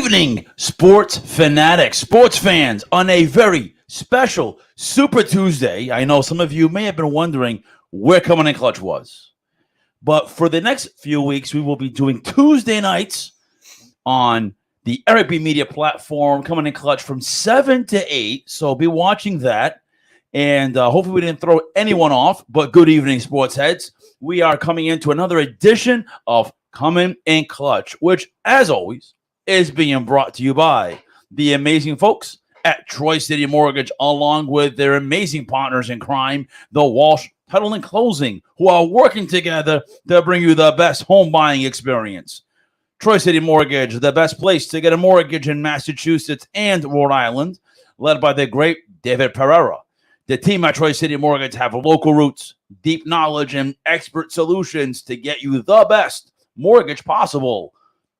evening, sports fanatics, sports fans, on a very special Super Tuesday. I know some of you may have been wondering where Comin and Klutch was. But for the next few weeks, we will be doing Tuesday nights on the Eric B Media platform, Comin and Klutch from 7 to 8. So be watching that. And hopefully we didn't throw anyone off. But good evening, sports heads. We are coming into another edition of Comin and Klutch, which, as always, is being brought to you by the amazing folks at Troy City Mortgage, along with their amazing partners in crime, the Walsh Title and Closing, who are working together to bring you the best home buying experience. Troy City Mortgage, the best place to get a mortgage in Massachusetts and Rhode Island, led by the great David Pereira. The team at Troy City Mortgage have local roots, deep knowledge, and expert solutions to get you the best mortgage possible.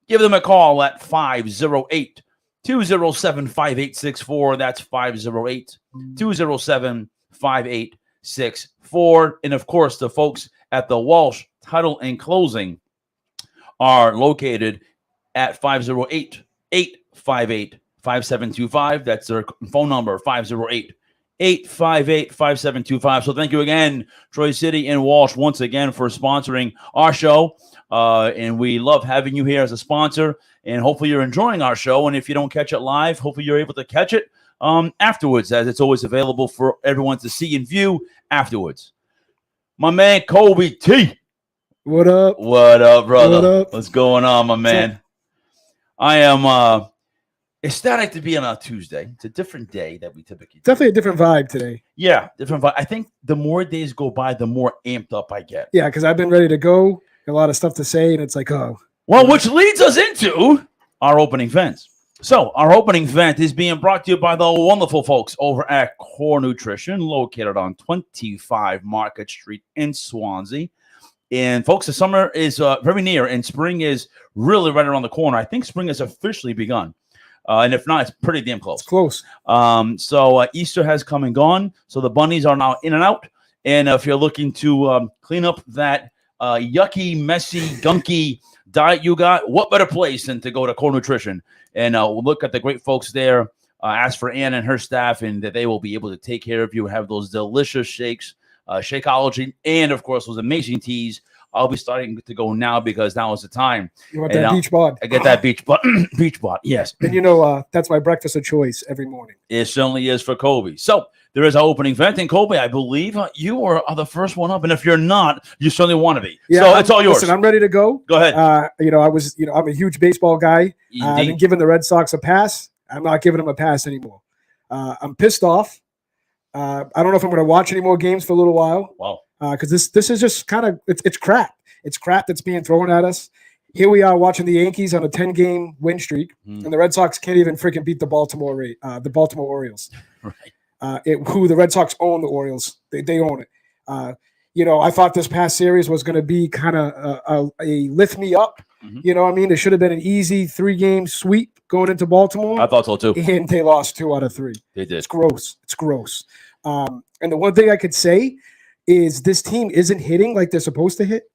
Give them a call at 508-207-5864. That's 508-207-5864. And, of course, the folks at the Walsh Title and Closing are located at 508-858-5725. That's their phone number, 508-858-5725. So thank you again, Troy City and Walsh, once again for sponsoring our show. And we love having you here as a sponsor. And hopefully you're enjoying our show. And if you don't catch it live, hopefully you're able to catch it afterwards, as it's always available for everyone to see and view afterwards. My man, Colby T. What up? What up, brother? What up? What's going on, my man? I am ecstatic to be on a Tuesday. It's a different day that we typically do. Definitely a different vibe today. Yeah, different vibe. I think the more days go by, the more amped up I get. Yeah, because I've been ready to go. A lot of stuff to say, and it's like, oh. Well, which leads us into our opening vent. So our opening vent is being brought to you by the wonderful folks over at Core Nutrition, located on 25 Market Street in Swansea. And folks, the summer is very near, and spring is really right around the corner. I think spring has officially begun. And if not, it's pretty damn close. It's close. So Easter has come and gone. So the bunnies are now in and out. And if you're looking to clean up that yucky, messy, gunky diet you got, what better place than to go to Core Nutrition and look at the great folks there. Ask for Ann and her staff, and that they will be able to take care of you and have those delicious shakes, Shakeology, and of course those amazing teas. I'll be starting to go now because now is the time. You want that beach bod? I get that beach bod. Beach bod, yes. And you know, that's my breakfast of choice every morning. It certainly is for Colby. So there is our opening vent. And Colby, I believe you are the first one up. And if you're not, you certainly want to be. Yeah, so it's all yours. Listen, I'm ready to go. Go ahead. I'm a huge baseball guy. I've been giving the Red Sox a pass. I'm not giving them a pass anymore. I'm pissed off. I don't know if I'm going to watch any more games for a little while. Wow. Because this is just kind of it's crap. It's crap that's being thrown at us. Here we are watching the Yankees on a 10-game win streak, and the Red Sox can't even freaking beat the Baltimore Orioles. Right. Who the Red Sox own the Orioles. They own it. I thought this past series was going to be kind of a lift me up. Mm-hmm. You know what I mean? It should have been an easy 3-game sweep going into Baltimore. I thought so too. And they lost 2 out of 3. They did. It's gross. And the one thing I could say is this team isn't hitting like they're supposed to hit.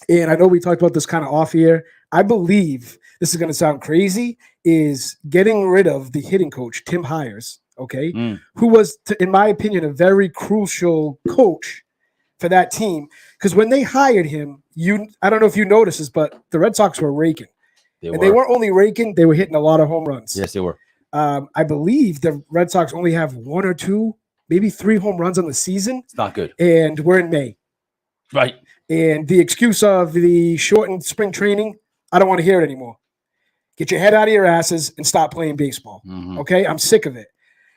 And I know we talked about this kind of off here. I believe, this is going to sound crazy, is getting rid of the hitting coach, Tim Hires, okay, who was, in my opinion, a very crucial coach for that team. Because when they hired him, I don't know if you noticed this, but the Red Sox were raking. They weren't only raking, they were hitting a lot of home runs. Yes, they were. I believe the Red Sox only have 1 or 2, maybe 3 home runs on the season. It's not good. And we're in May. Right. And the excuse of the shortened spring training, I don't want to hear it anymore. Get your head out of your asses and stop playing baseball. Mm-hmm. Okay? I'm sick of it.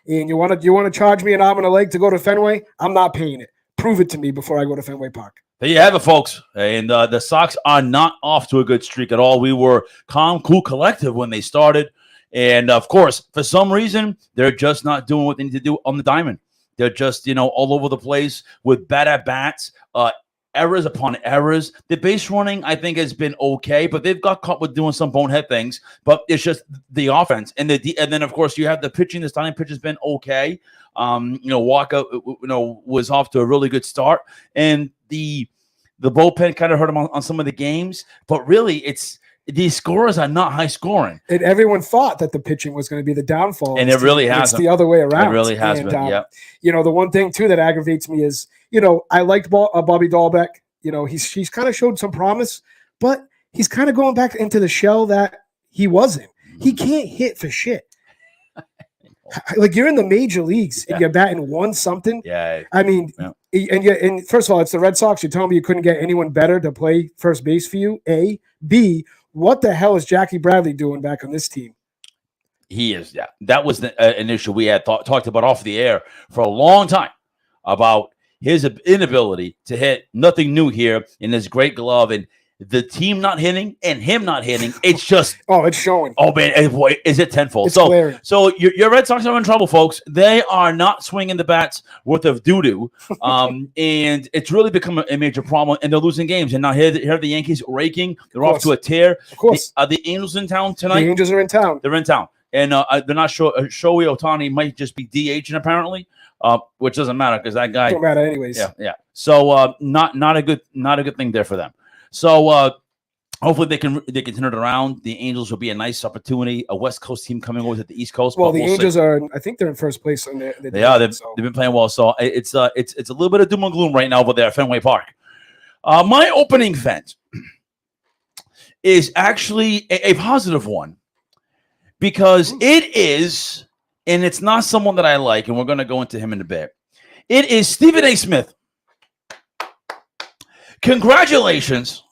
And you want to charge me an arm and a leg to go to Fenway? I'm not paying it. Prove it to me before I go to Fenway Park. There you have it, folks. And the Sox are not off to a good streak at all. We were calm, cool, collective when they started. And, of course, for some reason, they're just not doing what they need to do on the diamond. They're just, all over the place with bad at-bats, errors upon errors. The base running, I think, has been okay, but they've got caught with doing some bonehead things. But it's just the offense. And then, of course, you have the pitching. The starting pitch has been okay. Walker, was off to a really good start. And the bullpen kind of hurt him on some of the games. But really, it's these scores are not high scoring. And everyone thought that the pitching was going to be the downfall. And it really hasn't. It's the other way around. It really has been, yeah. The one thing, too, that aggravates me is, I liked Bobby Dahlbeck. He's kind of showed some promise, but he's kind of going back into the shell that he wasn't. He can't hit for shit. Like, you're in the major leagues and you're batting 1-something. Yeah. I mean, and first of all, it's the Red Sox. You're telling me you couldn't get anyone better to play first base for you? A. B. What the hell is Jackie Bradley doing back on this team? He is, yeah. That was an issue we had talked about off the air for a long time, about his inability to hit. Nothing new here in this great glove, and the team not hitting and him not hitting. It's just it's showing. Oh man, boy, is it tenfold? So your Red Sox are in trouble, folks. They are not swinging the bats worth of doo-doo, and it's really become a major problem. And they're losing games. And now here are the Yankees raking. They're off to a tear. Of course, are the Angels in town tonight? The Angels are in town. They're in town, and they're not sure. Shohei Ohtani might just be DHing apparently, which doesn't matter because that guy don't matter anyways. Yeah. So not a good thing there for them. So hopefully they can turn it around. The Angels will be a nice opportunity. A West Coast team coming over to the East Coast. Well, the Angels are. I think they're in first place. They are. They've been playing well. So it's a little bit of doom and gloom right now over there at Fenway Park. My opening vent is actually a positive one because it is, and it's not someone that I like, and we're going to go into him in a bit. It is Stephen A. Smith. Congratulations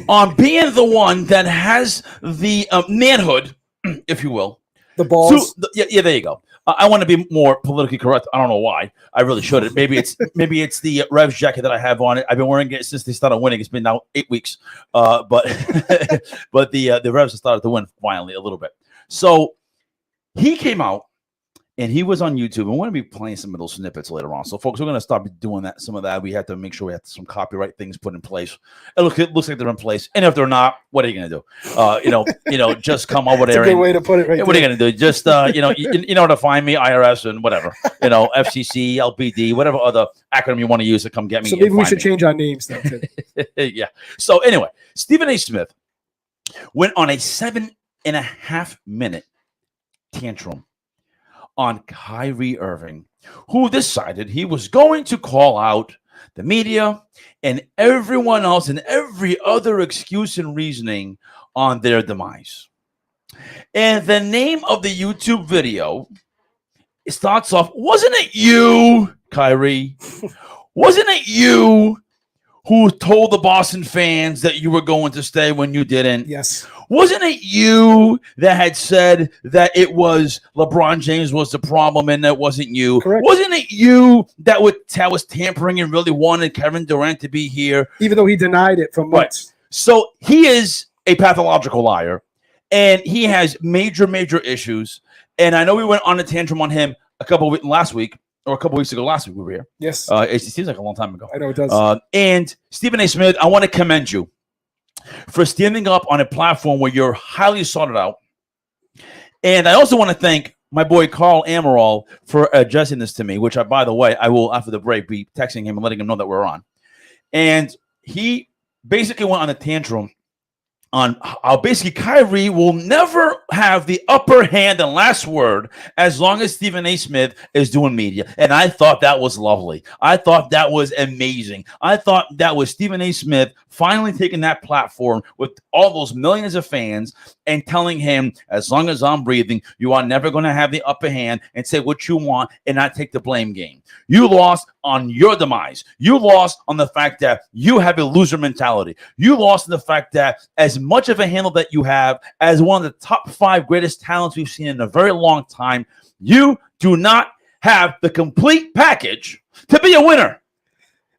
on being the one that has the manhood, if you will. The balls. Yeah, there you go. I want to be more politically correct. I don't know why. I really shouldn't. Maybe it's the Revs jacket that I have on it. I've been wearing it since they started winning. It's been now 8 weeks. But the Revs have started to win finally a little bit. So he came out. And he was on YouTube. And we're going to be playing some of those snippets later on. So, folks, we're going to start doing that. Some of that. We have to make sure we have some copyright things put in place. It looks like they're in place. And if they're not, what are you going to do? Just come over there. That's a good way to put it right there. What are you going to do? Just, you know where to find me, IRS and whatever. FCC, LBD, whatever other acronym you want to use to come get me. So maybe we should change our names then, too. Yeah. So, anyway, Stephen A. Smith went on a 7.5-minute tantrum on Kyrie Irving, who decided he was going to call out the media and everyone else and every other excuse and reasoning on their demise. And the name of the YouTube video starts off, wasn't it you, Kyrie? Wasn't it you who told the Boston fans that you were going to stay when you didn't? Yes. Wasn't it you that had said that it was LeBron James was the problem and that wasn't you? Correct. Wasn't it you that was tampering and really wanted Kevin Durant to be here? Even though he denied it for months. Right. So he is a pathological liar, and he has major, major issues. And I know we went on a tantrum on him a couple weeks ago. Last week we were here. Yes. It seems like a long time ago. I know it does. And Stephen A. Smith, I want to commend you for standing up on a platform where you're highly sought out. And I also want to thank my boy Carl Amaral for addressing this to me, which, by the way, I will, after the break, be texting him and letting him know that we're on. And he basically went on a tantrum on how basically Kyrie will never have the upper hand and last word as long as Stephen A. Smith is doing media. And I thought that was lovely. I thought that was amazing. I thought that was Stephen A. Smith finally taking that platform with all those millions of fans and telling him, as long as I'm breathing, you are never going to have the upper hand and say what you want and not take the blame game. You lost on your demise. You lost on the fact that you have a loser mentality. You lost on the fact that as much of a handle that you have as one of the top 5 greatest talents we've seen in a very long time, you do not have the complete package to be a winner.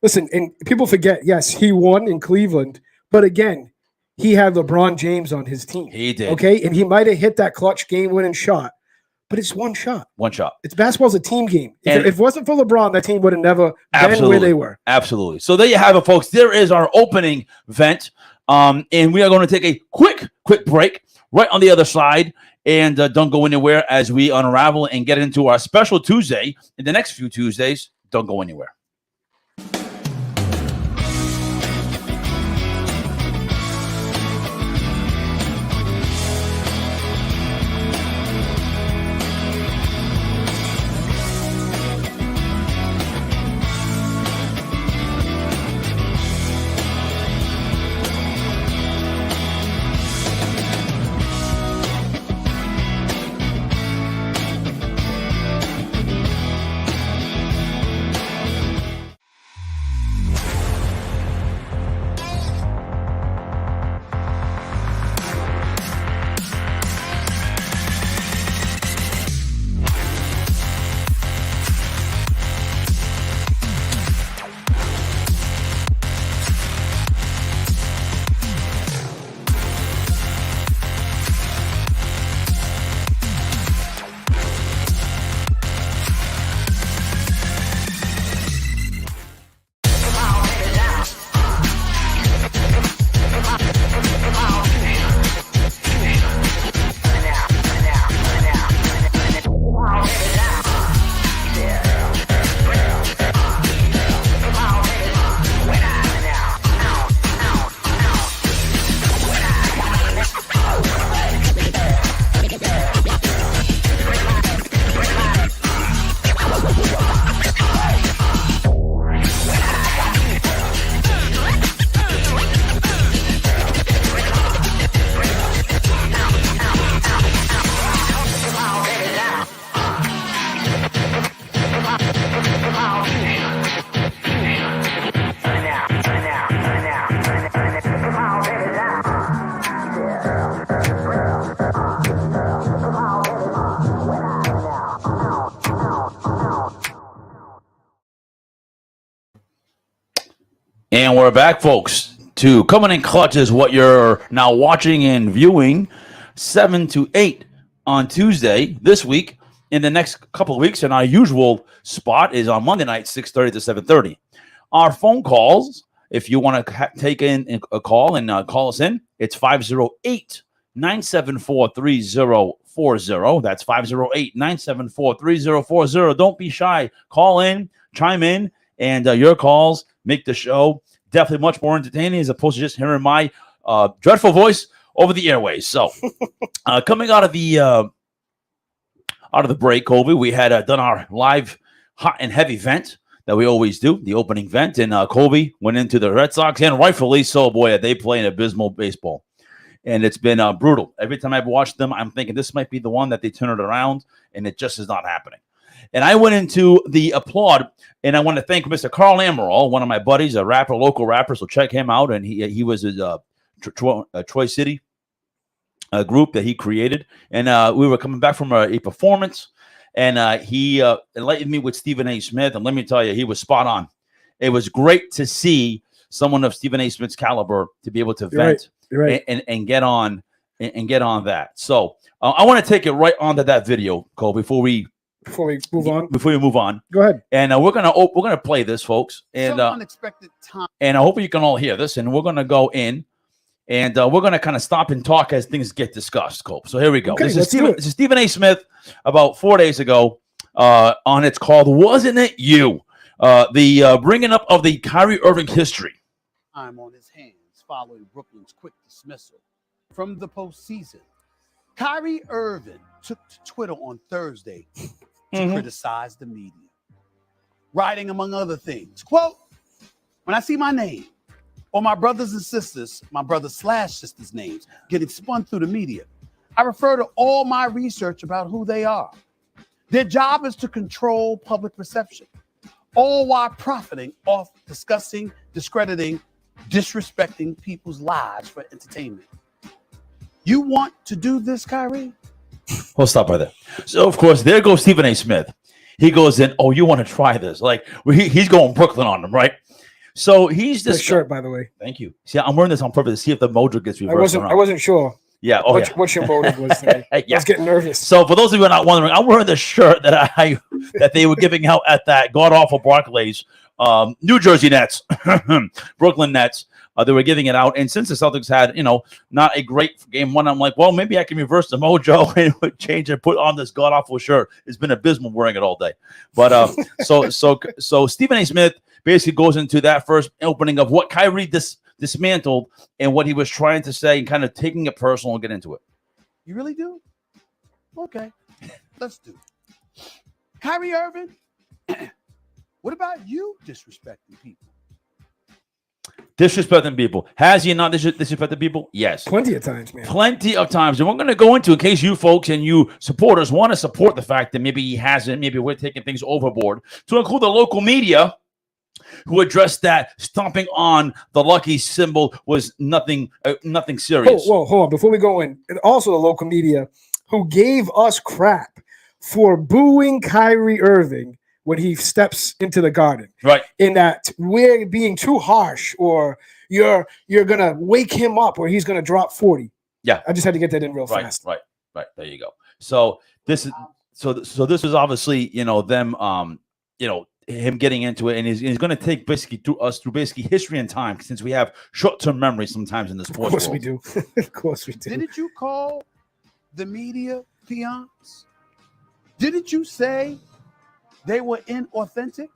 Listen, and people forget, yes, he won in Cleveland, but again, he had LeBron James on his team. He did. Okay, and he might have hit that clutch game-winning shot, but it's one shot. One shot. It's basketball's a team game. If it wasn't for LeBron, that team would have never been where they were. Absolutely. So there you have it, folks. There is our opening vent, and we are going to take a quick break right on the other side. And don't go anywhere as we unravel and get into our special Tuesday in the next few Tuesdays. Don't go anywhere. And we're back, folks, to Coming in Clutch is what you're now watching and viewing 7 to 8 on Tuesday this week. In the next couple of weeks, and our usual spot is on Monday night, 6:30 to 7:30. Our phone calls, if you want to take in a call and call us in, it's 508-974-3040. That's 508-974-3040. Don't be shy. Call in, chime in, and your calls make the show definitely much more entertaining as opposed to just hearing my dreadful voice over the airways. So coming out of the break, Colby, we had done our live hot and heavy vent that we always do, the opening vent, and Colby went into the Red Sox, and rightfully so. Boy, they play an abysmal baseball, and it's been brutal. Every time I've watched them, I'm thinking this might be the one that they turn it around, and it just is not happening. And I went into the applaud, and I want to thank Mr. Carl Amaral, one of my buddies, a rapper, local rapper, so check him out, and he was a Troy City group that he created, and we were coming back from a performance, and he enlightened me with Stephen A. Smith, and let me tell you, he was spot on. It was great to see someone of Stephen A. Smith's caliber to be able to vent and get on that. So I want to take it right onto that video, Cole, before we move on. Go ahead. And we're gonna play this, folks, and unexpected time. And I hope you can all hear this, and we're gonna go in. And we're going to kind of stop and talk as things get discussed, Cole. So here we go. Okay, this is Stephen A. Smith about 4 days ago on it's called Wasn't It You? The bringing up of the Kyrie Irving history. I'm on his hands following Brooklyn's quick dismissal from the postseason. Kyrie Irving took to Twitter on Thursday to criticize the media, writing, among other things, quote, "When I see my name, or my brothers and sisters, my brothers/sisters' names getting spun through the media, I refer to all my research about who they are. Their job is to control public perception, all while profiting off discussing, discrediting, disrespecting people's lives for entertainment. You want to do this, Kyrie?" We'll stop right there. So, of course, there goes Stephen A. Smith. He goes in, oh, you want to try this? Like, he's going Brooklyn on them, right? So he's this shirt, by the way. Thank you. See, I'm wearing this on purpose to see if the mojo gets reversed. I wasn't sure. Yeah. What your motive was today. I was getting nervous. So for those of you who are not wondering, I'm wearing the shirt that they were giving out at that god awful Barclays, New Jersey Nets, Brooklyn Nets. They were giving it out, and since the Celtics had, not a great game one, I'm like, well, maybe I can reverse the mojo and change and put on this god awful shirt. It's been abysmal wearing it all day, but so Stephen A. Smith basically goes into that first opening of what Kyrie dismantled and what he was trying to say, and kind of taking it personal and get into it. You really do? Okay, let's do it. Kyrie Irving, what about you disrespecting people? Disrespecting people. Has he not disrespected people? Yes. Plenty of times, man. Plenty of times. And we're going to go into, in case you folks and you supporters want to support the fact that maybe he hasn't, maybe we're taking things overboard, to include the local media who addressed that stomping on the lucky symbol was nothing serious. Hold on. Before we go in, and also the local media who gave us crap for booing Kyrie Irving when he steps into the Garden. Right. In that we're being too harsh, or you're going to wake him up, or he's going to drop 40. Yeah. I just had to get that in real fast. Right. There you go. So this is this is obviously, them him getting into it, and he's going to take basically through basically history and time, since we have short-term memory sometimes in the sports world. Of course we do. Didn't you call the media peons? Didn't you say they were inauthentic?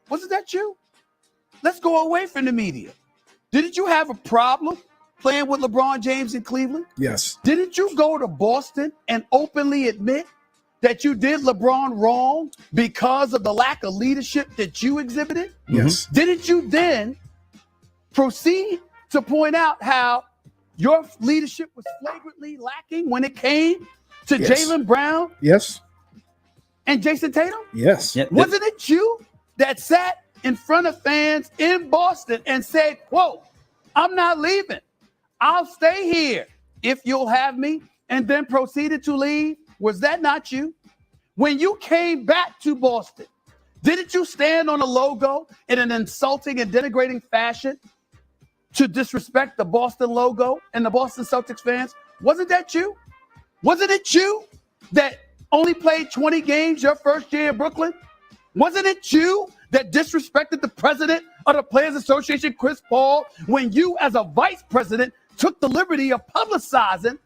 Wasn't that you? Let's go away from the media. Didn't you have a problem playing with LeBron James in Cleveland? Yes. Didn't you go to Boston and openly admit that you did LeBron wrong because of the lack of leadership that you exhibited? Yes. Didn't you then proceed to point out how your leadership was flagrantly lacking when it came to Jaylen Brown? Yes. And Jason Tatum? Yes. Yeah, Wasn't it you that sat in front of fans in Boston and said, "Whoa, I'm not leaving. I'll stay here if you'll have me," and then proceeded to leave? Was that not you? When you came back to Boston, Didn't you stand on a logo in an insulting and denigrating fashion to disrespect the Boston logo and the Boston Celtics fans? Wasn't that you? Wasn't it you that only played 20 games your first year in Brooklyn? Wasn't it you that disrespected the president of the Players Association, Chris Paul, when you as a vice president took the liberty of publicizing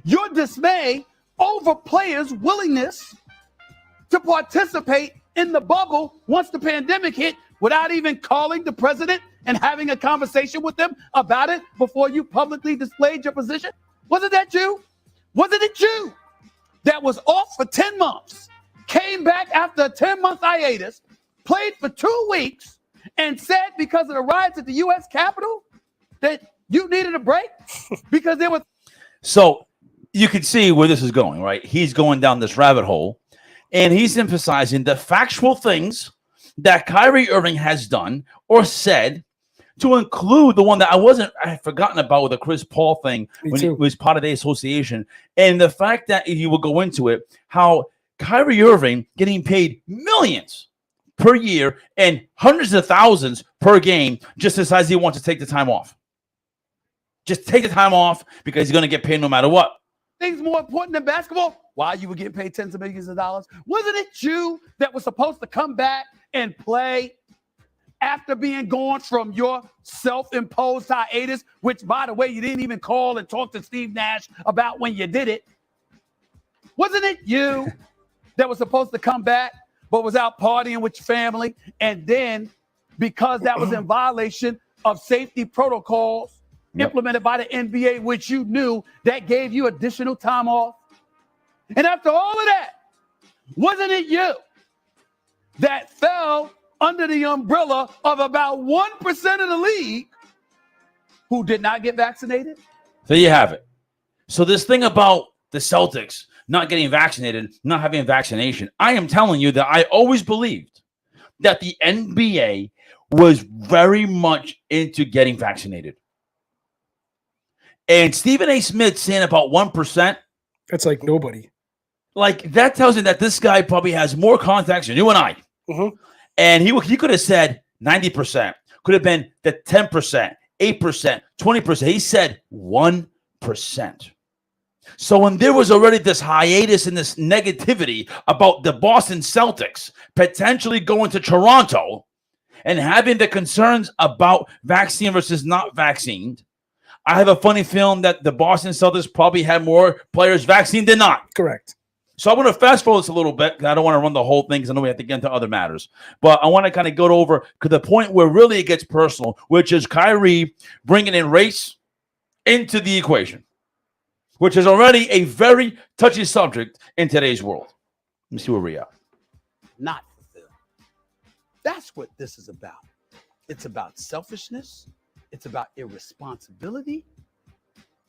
your dismay over players' willingness to participate in the bubble once the pandemic hit without even calling the president and having a conversation with them about it before you publicly displayed your position? Wasn't that you? Wasn't it you that was off for 10 months, came back after a 10-month hiatus, played for 2 weeks, and said because of the riots at the U.S. Capitol that you needed a break because there was... So you can see where this is going, right? He's going down this rabbit hole, and he's emphasizing the factual things that Kyrie Irving has done or said, to include the one that I had forgotten about with the Chris Paul thing when he was part of the association. And the fact that if you will go into it, how Kyrie Irving getting paid millions per year and hundreds of thousands per game just decides he wants to take the time off. Just take the time off because he's going to get paid no matter what. Things more important than basketball? Why you were getting paid tens of millions of dollars? Wasn't it you that was supposed to come back and play after being gone from your self-imposed hiatus, which, by the way, you didn't even call and talk to Steve Nash about when you did it? Wasn't it you that was supposed to come back but was out partying with your family, and then because that was in violation of safety protocols implemented by the NBA, which you knew, that gave you additional time off? And after all of that, wasn't it you that fell under the umbrella of about 1% of the league who did not get vaccinated? There you have it. So this thing about the Celtics not getting vaccinated, not having a vaccination, I am telling you that I always believed that the NBA was very much into getting vaccinated. And Stephen A. Smith saying about 1%. That's like nobody. Like, that tells you that this guy probably has more contacts than you and I. Mm-hmm. And he could have said 90%, could have been the 10%, 8%, 20%. He said 1%. So when there was already this hiatus and this negativity about the Boston Celtics potentially going to Toronto and having the concerns about vaccine versus not vaccinated, I have a funny feeling that the Boston Celtics probably had more players vaccinated than not. Correct. So I want to fast forward this a little bit because I don't want to run the whole thing because I know we have to get into other matters. But I want to kind of go over to the point where really it gets personal, which is Kyrie bringing in race into the equation, which is already a very touchy subject in today's world. Let me see where we're at. Not fulfilled. That's what this is about. It's about selfishness. It's about irresponsibility.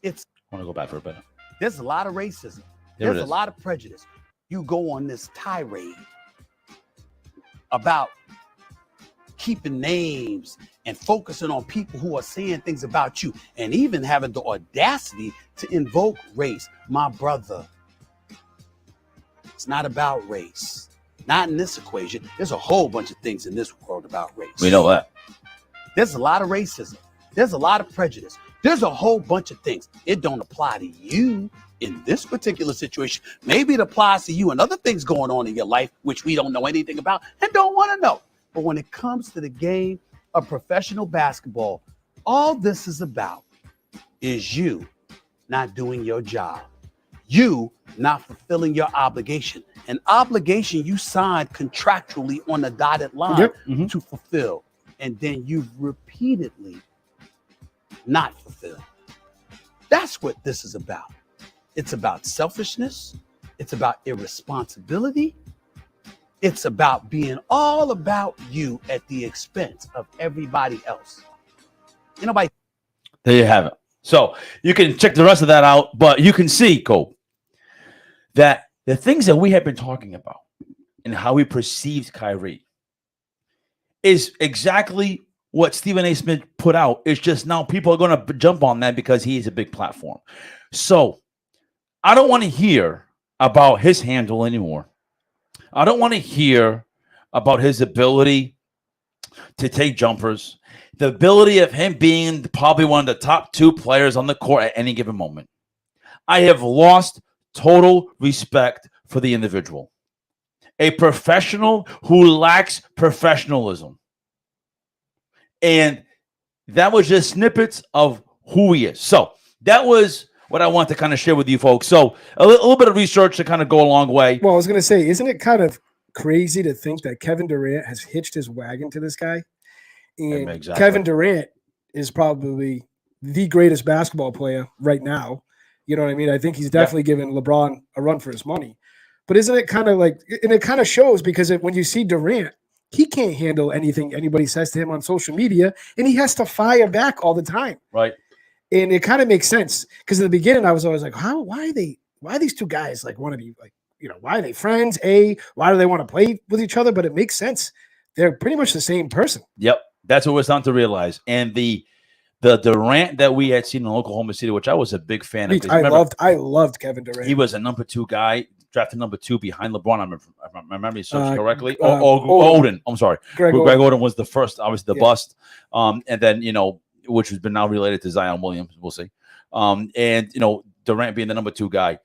I want to go back for a bit. There's a lot of racism. There's a lot of prejudice. You go on this tirade about keeping names and focusing on people who are saying things about you and even having the audacity to invoke race. My brother, it's not about race. Not in this equation. There's a whole bunch of things in this world about race. We know that. There's a lot of racism. There's a lot of prejudice. There's a whole bunch of things. It don't apply to you in this particular situation. Maybe it applies to you and other things going on in your life, which we don't know anything about and don't want to know. But when it comes to the game of professional basketball, all this is about is you not doing your job. You not fulfilling your obligation. An obligation you signed contractually on the dotted line to fulfill. And then you've repeatedly not fulfilled. That's what this is about. It's about selfishness. It's about irresponsibility. It's about being all about you at the expense of everybody else. You know, there you have it. So you can check the rest of that out, but you can see, Colby, that the things that we have been talking about and how we perceived Kyrie is exactly what Stephen A. Smith put out. It's just now people are going to jump on that because he is a big platform. So I don't want to hear about his handle anymore. I don't want to hear about his ability to take jumpers, the ability of him being probably one of the top 2 players on the court at any given moment. I have lost total respect for the individual. A professional who lacks professionalism. And that was just snippets of who he is. So that was what I want to kind of share with you folks. So a little bit of research to kind of go a long way. Well, I was going to say, isn't it kind of crazy to think that Kevin Durant has hitched his wagon to this guy? And Exactly. Kevin Durant is probably the greatest basketball player right now. You know what I mean? I think he's definitely giving LeBron a run for his money. But isn't it kind of like, and it kind of shows because when you see Durant, he can't handle anything anybody says to him on social media, and he has to fire back all the time. Right. And it kind of makes sense because in the beginning I was always like, why are these 2 guys like want to be like, why are they friends? Why do they want to play with each other? But it makes sense. They're pretty much the same person. Yep. That's what we're starting to realize. And the Durant that we had seen in Oklahoma City, which I was a big fan of. I loved Kevin Durant. He was a number 2 guy, drafted number 2 behind LeBron. If my memory serves correctly. Oden. I'm sorry. Greg Oden was the first, obviously the bust. And then, which has been now related to Zion Williams. We'll see. And, Durant being the number 2 guy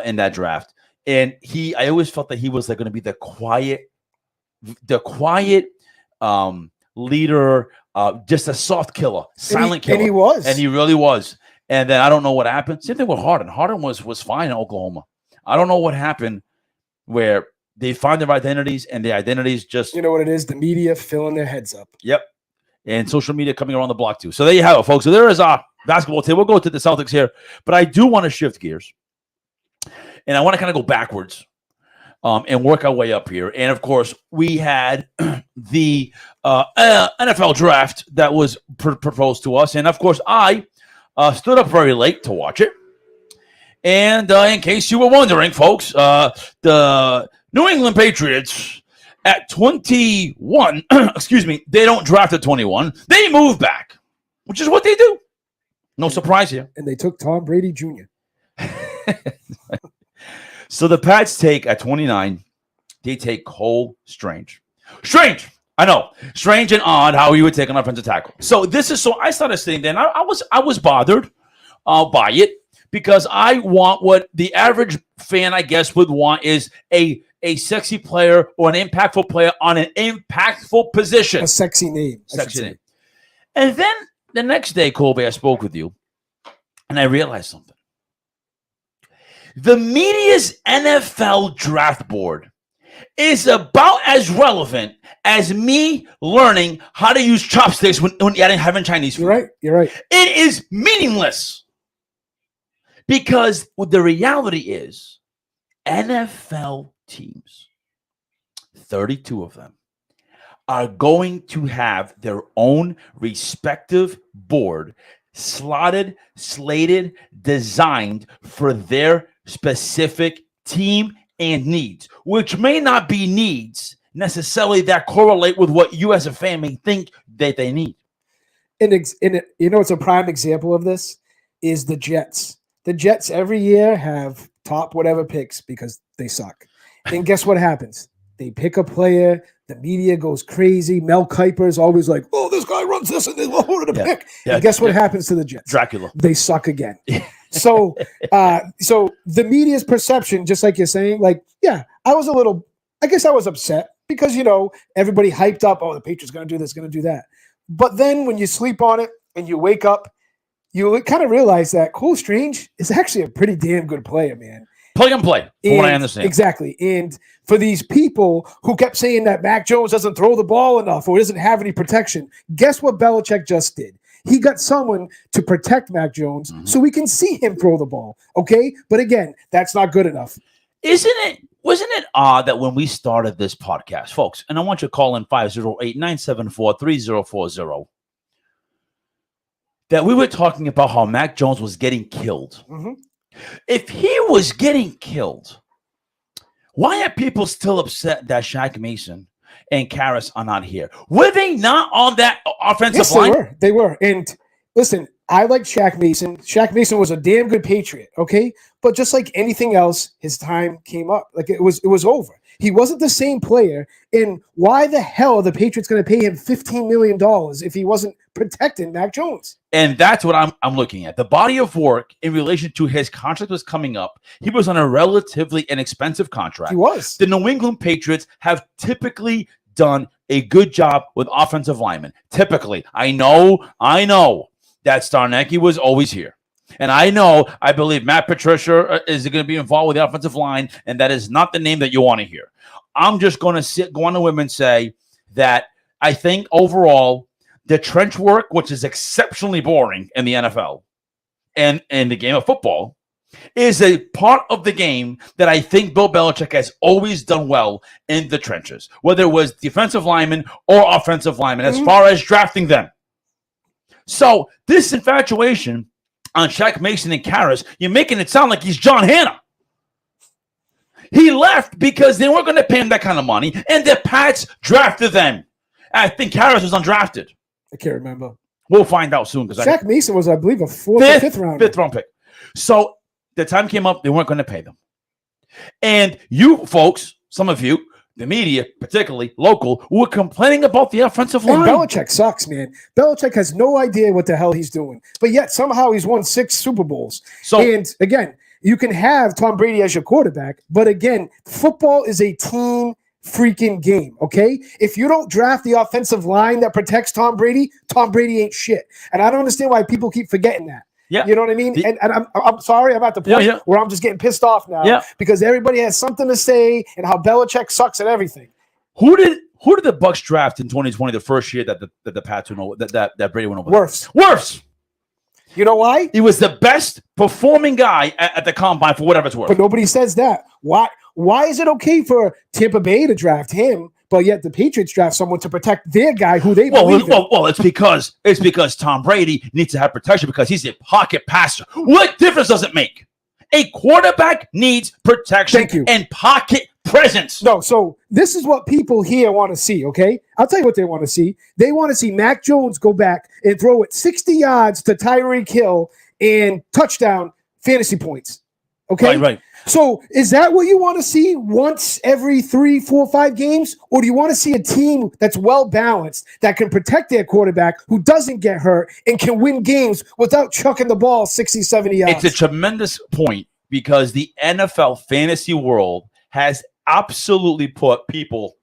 in that draft. And I always felt that he was like going to be the quiet leader, just a soft killer, silent killer. And he was. And he really was. And then I don't know what happened. Same thing with Harden. Harden was fine in Oklahoma. I don't know what happened where they find their identities and the identities just... You know what it is? The media filling their heads up. Yep. And social media coming around the block too. So there you have it, folks. So there is our basketball team. We'll go to the Celtics here. But I do want to shift gears. And I want to kind of go backwards. And work our way up here. And, of course, we had the NFL draft that was proposed to us. And, of course, I stood up very late to watch it. And in case you were wondering, folks, the New England Patriots at 21, excuse me, they don't draft at 21. They move back, which is what they do. No surprise here. And they took Tom Brady Jr. So the Pats take at 29, they take Cole Strange. Strange, I know, strange and odd how he would take an offensive tackle. So I started sitting there, and I was bothered by it because I want what the average fan, I guess, would want is a sexy player or an impactful player on an impactful position. A sexy name. Sexy name. And then the next day, Colby, I spoke with you, and I realized something. The media's NFL draft board is about as relevant as me learning how to use chopsticks when having Chinese food. You're right. It is meaningless because the reality is NFL teams, 32 of them, are going to have their own respective board slotted, slated, designed for their specific team and needs, which may not be needs necessarily that correlate with what you as a fan may think that they need. And it's a prime example of this is the Jets. The Jets every year have top whatever picks because they suck. And guess what happens? They pick a player. The media goes crazy. Mel Kiper's always like, oh, this guy runs this and they wanted to pick. Yeah. And guess what happens to the Jets? Dracula. They suck again. So the media's perception, just like you're saying, like, yeah, I guess I was upset because, everybody hyped up, oh, the Patriots going to do this, going to do that. But then when you sleep on it and you wake up, you kind of realize that Cole Strange is actually a pretty damn good player, man. Plug and play, from what I understand. Exactly. And for these people who kept saying that Mac Jones doesn't throw the ball enough or doesn't have any protection, guess what Belichick just did? He got someone to protect Mac Jones so we can see him throw the ball, okay? But again, that's not good enough. Wasn't it odd that when we started this podcast, folks, and I want you to call in 508-974-3040, that we were talking about how Mac Jones was getting killed. Mm-hmm. If he was getting killed, why are people still upset that Shaq Mason and Karras are not here? Were they not on that offensive line? They were. And listen, I like Shaq Mason. Shaq Mason was a damn good Patriot, okay? But just like anything else, his time came up. Like it was over. He wasn't the same player. And why the hell are the Patriots going to pay him $15 million if he wasn't protecting Mac Jones? And that's what I'm looking at. The body of work in relation to his contract was coming up. He was on a relatively inexpensive contract. He was. The New England Patriots have typically done a good job with offensive linemen. Typically. I know that Starnecki was always here. And I believe Matt Patricia is going to be involved with the offensive line, and that is not the name that you want to hear. I'm just going to go on the whim and say that I think overall the trench work, which is exceptionally boring in the NFL and in the game of football, is a part of the game that I think Bill Belichick has always done well in the trenches, whether it was defensive linemen or offensive linemen, as far as drafting them. So this infatuation on Shaq Mason and Karras, you're making it sound like he's John Hanna. He left because they weren't going to pay him that kind of money, and the Pats drafted them. I think Karras was undrafted. I can't remember. We'll find out soon. Shaq Mason was, I believe, a fifth round pick. So the time came up, they weren't going to pay them. And you folks, some of you, the media, particularly local, were complaining about the offensive line. And Belichick sucks, man. Belichick has no idea what the hell he's doing. But yet somehow he's won 6 Super Bowls. And again, you can have Tom Brady as your quarterback, but again, football is a team freaking game, okay? If you don't draft the offensive line that protects Tom Brady ain't shit. And I don't understand why people keep forgetting that. Yeah, you know what I mean? And I'm sorry, I'm at the point where I'm just getting pissed off now because everybody has something to say and how Belichick sucks at everything. Who did the Bucs draft in 2020, the first year that the Pats went over, that Brady went over? Wirfs. You know why? He was the best performing guy at the combine for whatever it's worth. But nobody says that. Why is it okay for Tampa Bay to draft him, but yet the Patriots draft someone to protect their guy who they believe in? Well, it's because Tom Brady needs to have protection because he's a pocket passer. What difference does it make? A quarterback needs protection and pocket presence. No, so this is what people here want to see, okay? I'll tell you what they want to see. They want to see Mac Jones go back and throw it 60 yards to Tyreek Hill and touchdown fantasy points, okay? Right. So is that what you want to see once every 3, 4, 5 games? Or do you want to see a team that's well-balanced that can protect their quarterback who doesn't get hurt and can win games without chucking the ball 60, 70 yards? It's a tremendous point because the NFL fantasy world has absolutely put people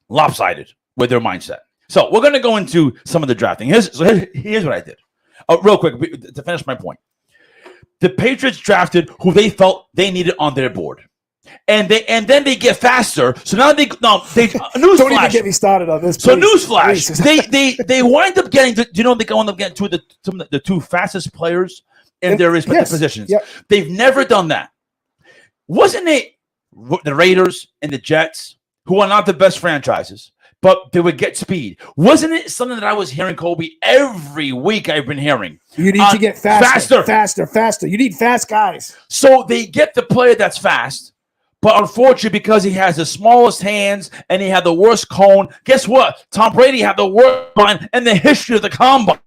lopsided with their mindset. So we're going to go into some of the drafting. Here's what I did. Real quick, to finish my point. The Patriots drafted who they felt they needed on their board, and then they get faster. So now they newsflash. Don't even get me started on this. So newsflash, they wind up getting. They wind up getting the 2 fastest players in their respective positions. Yep. They've never done that. Wasn't it the Raiders and the Jets, who are not the best franchises, but they would get speed? Wasn't it something that I was hearing, Colby, every week I've been hearing? You need to get faster. You need fast guys. So they get the player that's fast, but unfortunately, because he has the smallest hands and he had the worst cone, guess what? Tom Brady had the worst line in the history of the combine.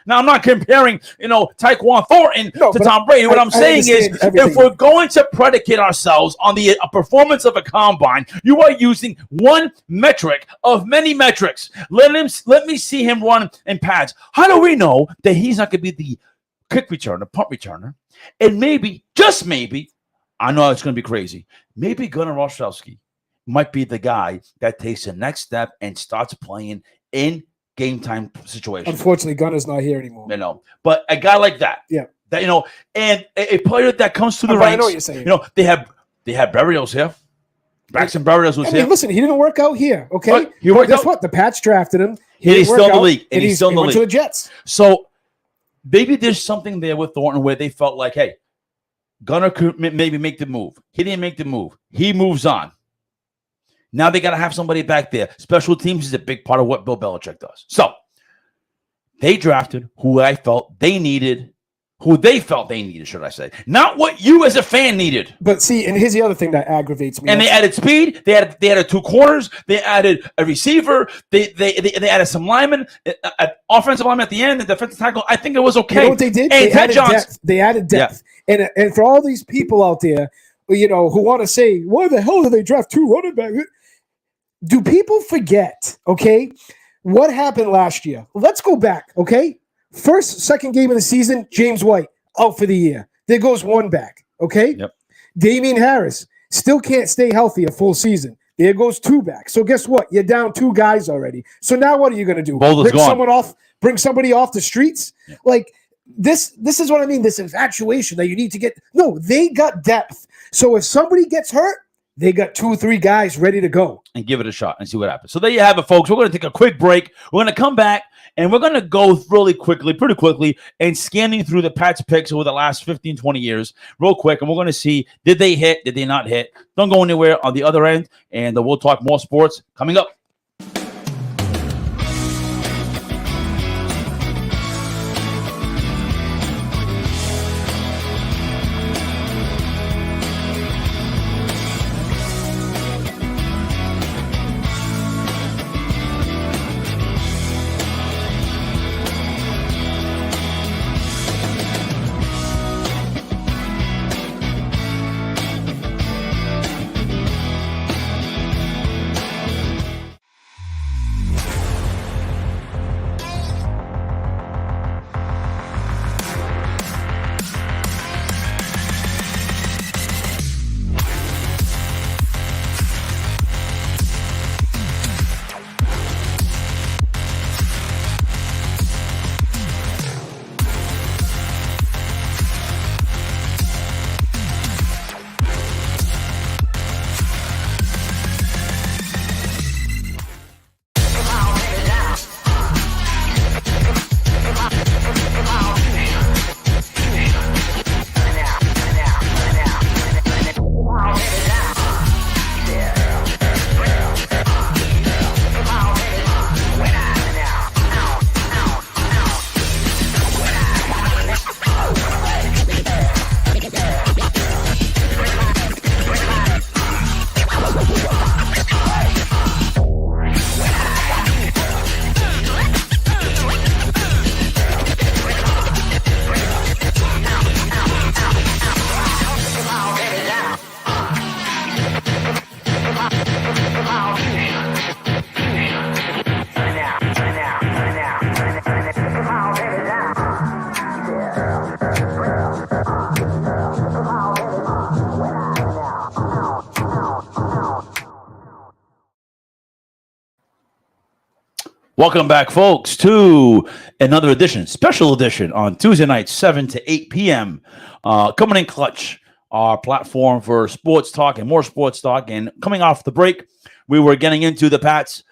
Now, I'm not comparing, Tyquan Thornton to Tom Brady. What I'm saying is, if we're going to predicate ourselves on the performance of a combine, you are using one metric of many metrics. Let me see him run in pads. How do we know that he's not going to be the kick returner, punt returner, and maybe, just maybe, I know it's going to be crazy, maybe Gunnar Olszewski might be the guy that takes the next step and starts playing in game time situation. Unfortunately, Gunner's not here anymore. But a guy like that, and a player that comes through the ranks. I know what you're saying. They have Berrios here. Braxton Berrios was here. Listen, he didn't work out here. Okay, guess what? The Pats drafted him. He's still in the league, and he's still in the league. To the Jets. So maybe there's something there with Thornton where they felt like, hey, Gunner could maybe make the move. He didn't make the move. He moves on. Now they got to have somebody back there. Special teams is a big part of what Bill Belichick does. So they drafted who they felt they needed, should I say. Not what you as a fan needed. But see, and here's the other thing that aggravates me. And they added speed. They added 2 corners. They added a receiver. They added some linemen. offensive lineman at the end, the defensive tackle. I think it was okay. You know what they did? Hey, They Ted added Johnson. depth. They added depth. Yeah. And for all these people out there, who want to say, why the hell did they draft 2 running backs? Do people forget, okay, what happened last year? Let's go back, okay? Second game of the season, James White out for the year. There goes 1 back, okay? Yep. Damian Harris still can't stay healthy a full season. There goes 2 back. So guess what? You're down 2 guys already. So now what are you going to do? Boulder's gone. Bring somebody off the streets? Yeah. Like this is what I mean, this infatuation that you need to get. No, they got depth. So if somebody gets hurt, they got 2 or 3 guys ready to go. And give it a shot and see what happens. So there you have it, folks. We're going to take a quick break. We're going to come back, and we're going to go pretty quickly, and scanning through the Pats picks over the last 15, 20 years real quick, and we're going to see, did they hit, did they not hit? Don't go anywhere on the other end, and we'll talk more sports coming up. Welcome back, folks, to another edition, special edition on Tuesday night, 7 to 8 p.m. Coming in Klutch, our platform for sports talk and more sports talk. And coming off the break, we were getting into the Pats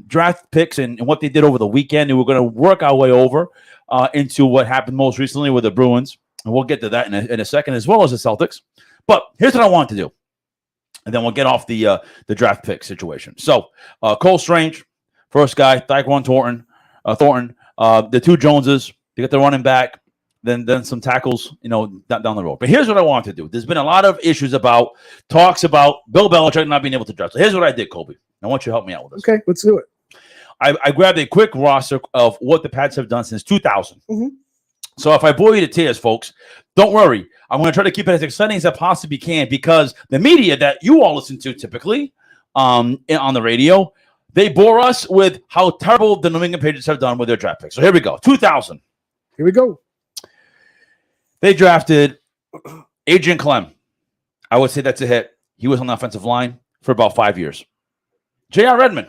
draft picks and what they did over the weekend. And we're going to work our way over into what happened most recently with the Bruins. And we'll get to that in a second, as well as the Celtics. But here's what I want to do. And then we'll get off the draft pick situation. So Cole Strange, first guy, Tyquan Thornton, the 2 Joneses, they get the running back, then some tackles, down the road. But here's what I want to do. There's been a lot of issues talks about Bill Belichick not being able to draft. So here's what I did, Colby. I want you to help me out with this. Okay, let's do it. I grabbed a quick roster of what the Pats have done since 2000. Mm-hmm. So if I bore you to tears, folks, don't worry. I'm going to try to keep it as exciting as I possibly can, because the media that you all listen to typically on the radio, they bore us with how terrible the New England Patriots have done with their draft picks. So here we go. 2000. Here we go. They drafted Adrian Clem. I would say that's a hit. He was on the offensive line for about 5 years. J.R. Redmond.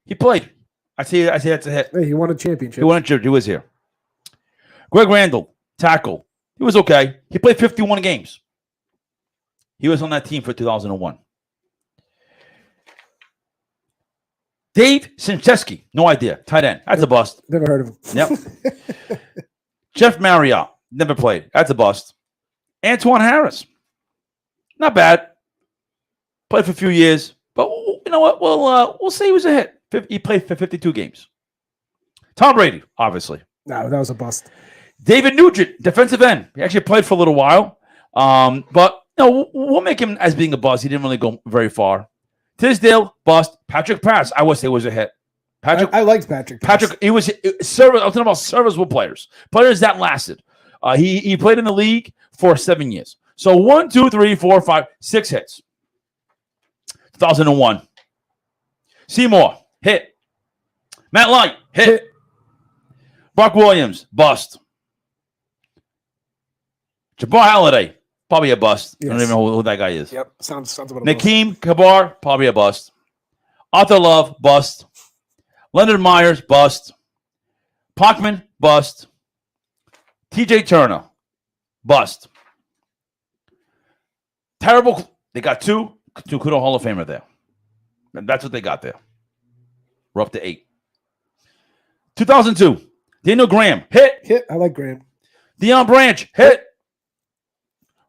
He played. I say that's a hit. Hey, he won a championship. He was here. Greg Randall, tackle. He was okay. He played 51 games. He was on that team for 2001. Dave Sincheski, no idea. Tight end. That's a bust. Never heard of him. Yep. Jeff Marriott, never played. That's a bust. Antoine Harris, not bad. Played for a few years, but you know what? We'll say he was a hit. He played for 52 games. Tom Brady, obviously. No, that was a bust. David Nugent, defensive end. He actually played for a little while, but we'll make him as being a bust. He didn't really go very far. Tisdale, bust. Patrick Pass, I would say was a hit. I liked Patrick. Patrick, he was service. I'm talking about serviceable players that lasted. He played in the league for 7 years. So 1, 2, 3, 4, 5, 6 hits. 2001. Seymour, hit. Matt Light, hit. Brock Williams, bust. Jabbar Halliday, probably a bust. Yes. I don't even know who that guy is. Yep, sounds about Nakeem Kabar, probably a bust. Arthur Love, bust. Leonard Myers, bust. Parkman, bust. TJ Turner, bust. Terrible. They got two Kudo Hall of Famer there. And that's what they got there. We're up to 8. 2002, Daniel Graham, hit. I like Graham. Deion Branch, hit.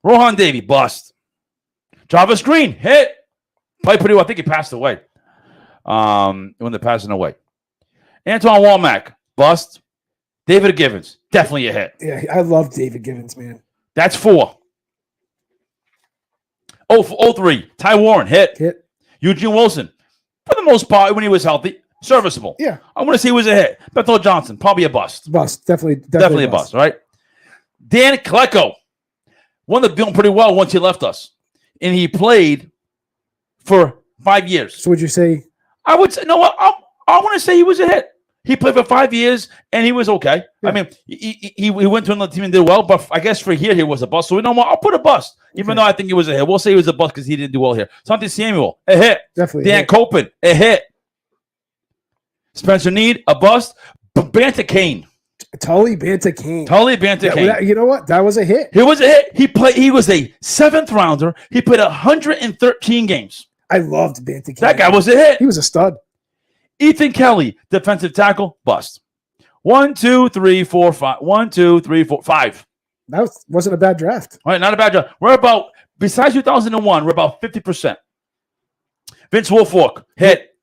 Rohan Davey, bust. Jarvis Green, hit. Played pretty well. I think he passed away when they're passing away. Antoine Womack, bust. David Givens, definitely a hit. Yeah, I love David Givens, man. That's 4. 03, Ty Warren, hit. Eugene Wilson, for the most part, when he was healthy, serviceable. Yeah. I want to say he was a hit. Bethel Johnson, probably a bust. Definitely A bust, right? Dan Klecko, one that's doing pretty well once he left us. And he played for 5 years. So would you say? I would say, no, I want to say he was a hit. He played for 5 years, and he was okay. Yeah. I mean, he went to another team and did well, but I guess for here, he was a bust. So, I'll put a bust, even though I think he was a hit. We'll say he was a bust because he didn't do well here. Santi Samuel, a hit. Definitely. Dan Copen, a hit. Spencer Need, a bust. Banta Kane. Tully Banta Kane. You know what? That was a hit. He was a hit. He was a 7th rounder. He played 113 games. I loved Banta Kane. That guy was a hit. He was a stud. Ethan Kelly, defensive tackle, bust. 1, 2, 3, 4, 5. 1, 2, 3, 4, 5. That wasn't a bad draft. All right, not a bad draft. We're about, besides 2001, we're about 50%. Vince Wilfork, hit.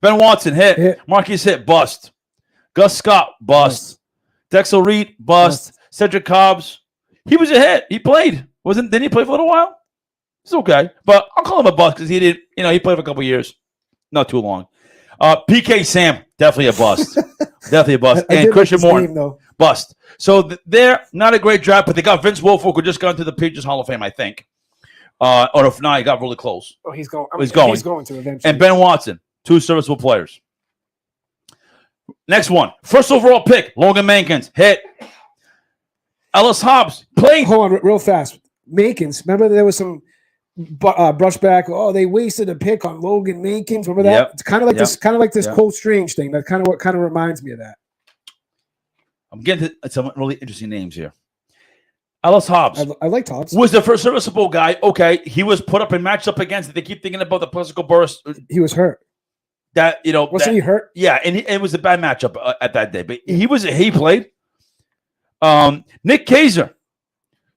Ben Watson, hit. Marquise hit, bust. Gus Scott, bust. Dexel Reed, bust. Cedric Cobbs, he was a hit. He played. Didn't he play for a little while? It's okay. But I'll call him a bust because he did, he played for a couple years. Not too long. PK Sam, definitely a bust. Definitely a bust. And Christian Morton, bust. So they're not a great draft, but they got Vince Wilfork, who just got into the Patriots Hall of Fame, I think. Or if not, he got really close. Oh, he's going. He's going to eventually. And Ben Watson, 2 serviceable players. Next one. First overall pick, Logan Mankins, hit. Ellis Hobbs, played. Hold on, real fast. Mankins, remember there was some brushback. Oh, they wasted a pick on Logan Mankins. Remember that? Yep. It's kind of like this Cole Strange thing. That kind of reminds me of that. I'm getting to some really interesting names here. Ellis Hobbs. I like Hobbs. Was the first serviceable guy. Okay, he was put up and matched up against it. They keep thinking about the physical burst. He was hurt. Wasn't he hurt? Yeah, and it was a bad matchup at that day. But he played. Nick Kaiser,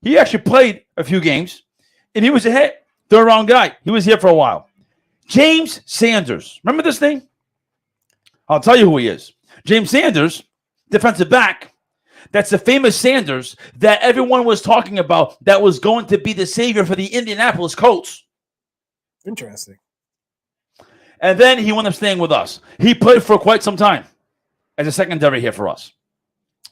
he actually played a few games, and he was a hit. 3rd round guy. He was here for a while. James Sanders. Remember this name? I'll tell you who he is. James Sanders, defensive back. That's the famous Sanders that everyone was talking about that was going to be the savior for the Indianapolis Colts. Interesting. And then he wound up staying with us. He played for quite some time as a secondary here for us.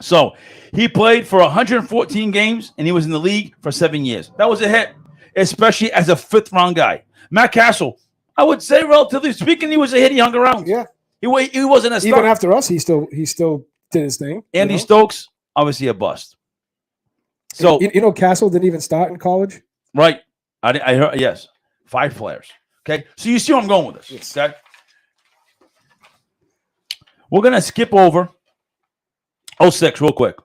So he played for 114 games, and he was in the league for 7 years. That was a hit, especially as a 5th round guy. Matt Castle, I would say, relatively speaking, he was a hit. He hung around. Yeah, he wasn't a star. Even after us, he still did his thing. Andy Stokes, obviously a bust. So Castle didn't even start in college. Right, I heard. Yes, 5 players. Okay, so you see where I'm going with this. Yes. Okay, we're gonna skip over 06 real quick.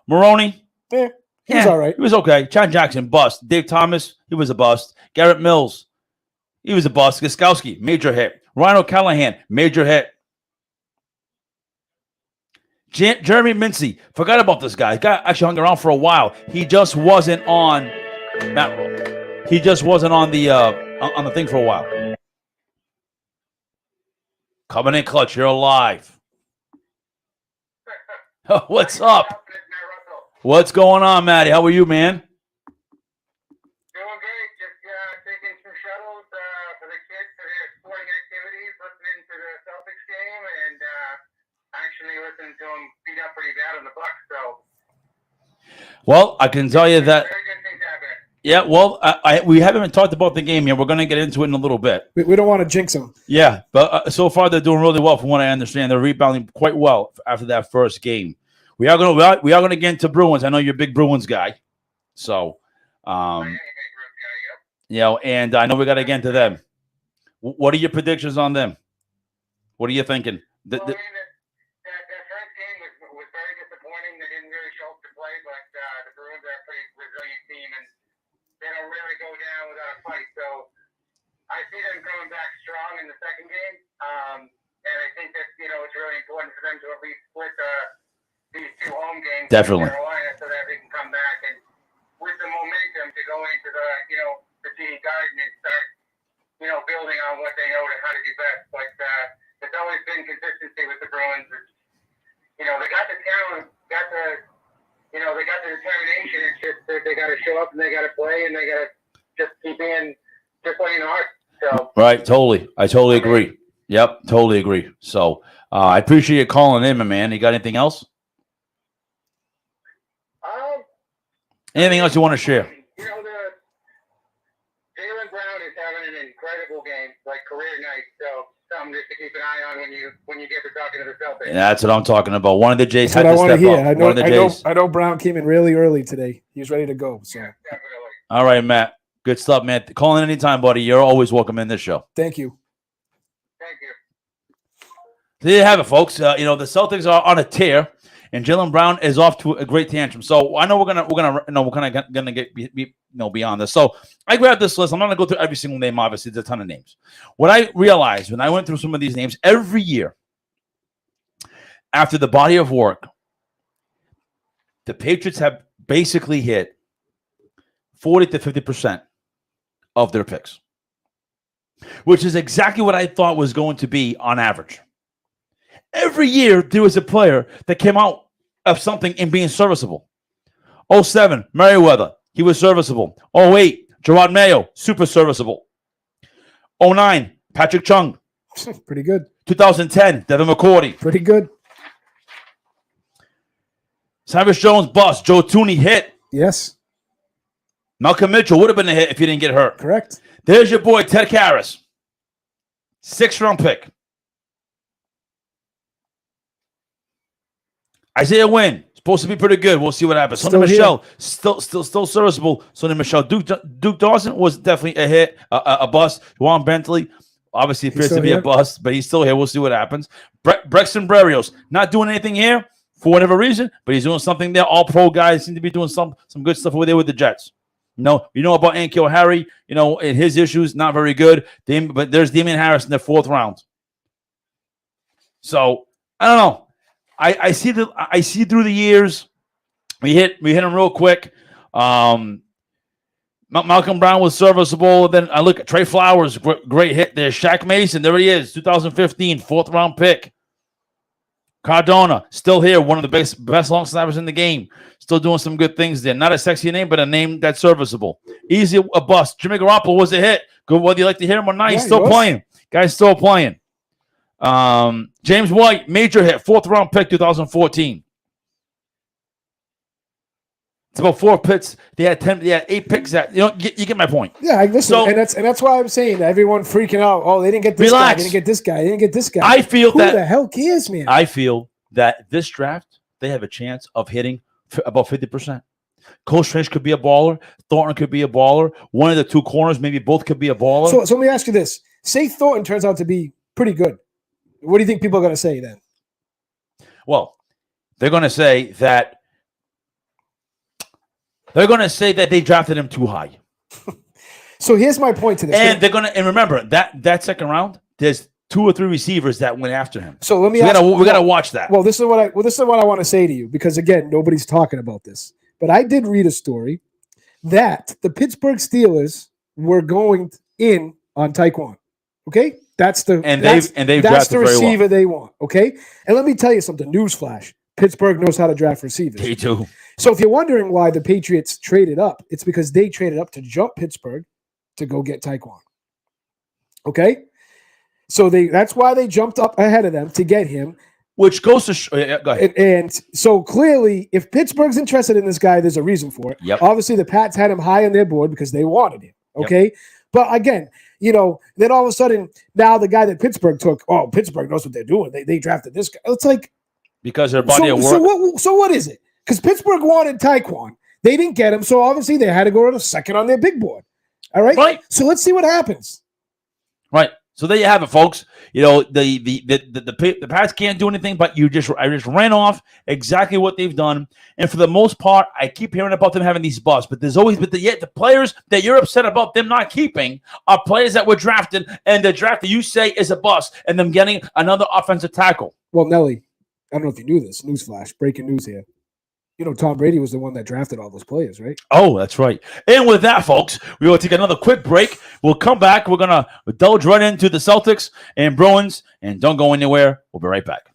Maroney. Yeah. He was all right. He was okay. Chad Jackson, bust. Dave Thomas, he was a bust. Garrett Mills, he was a bust. Gostkowski, major hit. Ryan O'Callahan, major hit. Jeremy Mincy, forgot about this guy. Guy actually hung around for a while. He just wasn't on Matt Roll. He just wasn't on the thing for a while. Coming in clutch, you're alive. What's up? What's going on, Matty? How are you, man? Doing great. Just taking some shuttles for the kids for their sporting activities, listening to the Celtics game, and me listening to him beat up pretty bad on the Bucks. So. Well, I can tell you that. Very good things happening. Yeah, well, we haven't even talked about the game yet. We're going to get into it in a little bit. We don't want to jinx them. Yeah, but so far they're doing really well from what I understand. They're rebounding quite well after that first game. We are going to get into Bruins. I know you're a big Bruins guy. So, and I know we got to get into them. What are your predictions on them? What are you thinking? That first game was very disappointing. They didn't really show up to play, but the Bruins are a pretty resilient team, and they don't really go down without a fight. So I see them coming back strong in the second game, and I think that it's really important for them to at least split these two home games Definitely. in Carolina so that they can come back and with the momentum to go into the TD Garden and start building on what they know to how to do best. But there's always been consistency with the Bruins. They got the talent, they got the determination. It's just that they got to show up and they got to play and they got to just keep playing hard. So right, totally. I totally agree. Yep, totally agree. So I appreciate you calling in, my man. You got anything else? Anything else you want to share? Jaylen Brown is having an incredible game, like career night. So something just to keep an eye on when you get to talking to the Celtics. And that's what I'm talking about. One of the Jays That's had what to I want step to hear. up. One of the Jays. I know Brown came in really early today. He was ready to go. So Yeah, definitely. All right, Matt. Good stuff, man. Call in anytime, buddy. You're always welcome in this show. thank you. Thank you. There you have it, folks. The Celtics are on a tear, and Jaylen Brown is off to a great tantrum. So I know we're gonna get beyond this. So I grabbed this list. I'm not gonna go through every single name. Obviously, there's a ton of names. What I realized when I went through some of these names every year after the body of work, the Patriots have basically hit 40 to 50% of their picks, which is exactly what I thought was going to be on average. Every year, there was a player that came out of something in being serviceable. 07, Merriweather, he was serviceable. 08, Gerard Mayo, super serviceable. 09, Patrick Chung. Pretty good. 2010, Devin McCourty. Pretty good. Cyrus Jones, bust. Joe Tooney, hit. Yes. Malcolm Mitchell would have been a hit if he didn't get hurt. Correct. There's your boy, Ted Karras. 6th-round pick. Isaiah Wynn, supposed to be pretty good. We'll see what happens. Sonny Michel, still serviceable. Sonny Michel. Duke Dawson was definitely a hit, a bust. Juan Bentley, obviously appears to be a bust, but he's still here. We'll see what happens. Braxton Berrios, not doing anything here for whatever reason, but he's doing something there. All pro guys seem to be doing some good stuff over there with the Jets. No, you know about N'Keal Harry, and his issues, not very good. But there's Damian Harris in the 4th round. So, I don't know. I see through the years. We hit him real quick. Malcolm Brown was serviceable. Then I look at Trey Flowers, great hit there. Shaq Mason, there he is, 2015, 4th-round pick. Cardona, still here, one of the best long snappers in the game. Still doing some good things there. Not a sexy name, but a name that's serviceable. Easy a bust. Jimmy Garoppolo was a hit. Good, whether you like to hear him or not, he's still playing. Guy's still playing. James White, major hit, 4th-round pick, 2014. It's about 4 picks. They had 8 picks. You get my point. Yeah, listen, so, and that's why I'm saying everyone freaking out. Oh, they didn't get this guy. They didn't get this guy. They didn't get this guy. I feel who the hell cares, man? I feel that this draft they have a chance of hitting about 50%. Cole Strange could be a baller. Thornton could be a baller. One of the 2 corners, maybe both could be a baller. So let me ask you this: say Thornton turns out to be pretty good. What do you think people are going to say then? Well, they're going to say that they drafted him too high. So here's my point to this. And and remember that 2nd round, there's 2 or 3 receivers that went after him. So let me we got to watch that. Well, this is what I want to say to you, because again, nobody's talking about this. But I did read a story that the Pittsburgh Steelers were going in on Tyquan. Okay? That's the receiver they want. Okay, and let me tell you something. Newsflash: Pittsburgh knows how to draft receivers. They do. So if you're wondering why the Patriots traded up, it's because they traded up to jump Pittsburgh to go get Tyquan. Okay, so that's why they jumped up ahead of them to get him. Which goes to go ahead. And so clearly, if Pittsburgh's interested in this guy, there's a reason for it. Yep. Obviously, the Pats had him high on their board because they wanted him. Okay. But again, then all of a sudden, now the guy that Pittsburgh took, Pittsburgh knows what they're doing. They drafted this guy. It's like, because their body of work. So what is it? Because Pittsburgh wanted Tyquan. They didn't get him. So obviously, they had to go to the second on their big board. All right. Right. So let's see what happens. Right. So there you have it, folks. The Pats can't do anything, but I just ran off exactly what they've done. And for the most part, I keep hearing about them having these busts, but the players that you're upset about them not keeping are players that were drafted, and the draft that you say is a bust, and them getting another offensive tackle. Well, Nelly, I don't know if you knew this. Newsflash, breaking news here. Tom Brady was the one that drafted all those players, right? Oh, that's right. And with that, folks, we will take another quick break. We'll come back. We're going to indulge right into the Celtics and Bruins. And don't go anywhere. We'll be right back.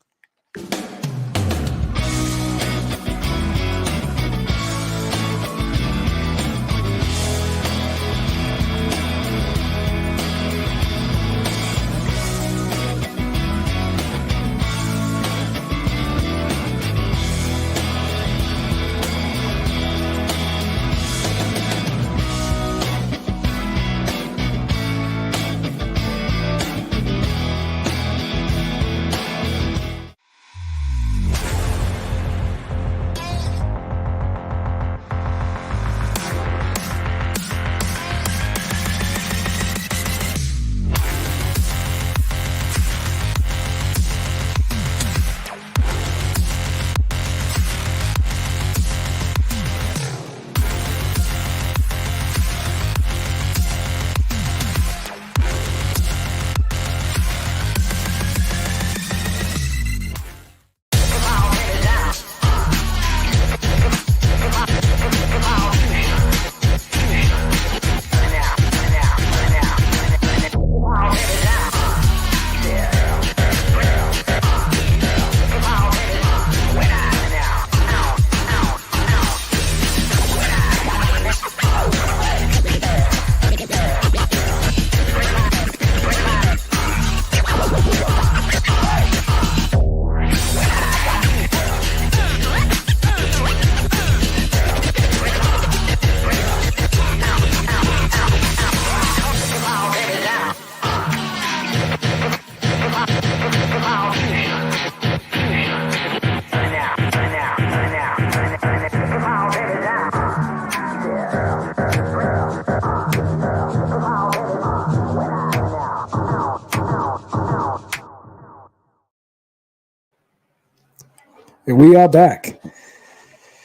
And we are back.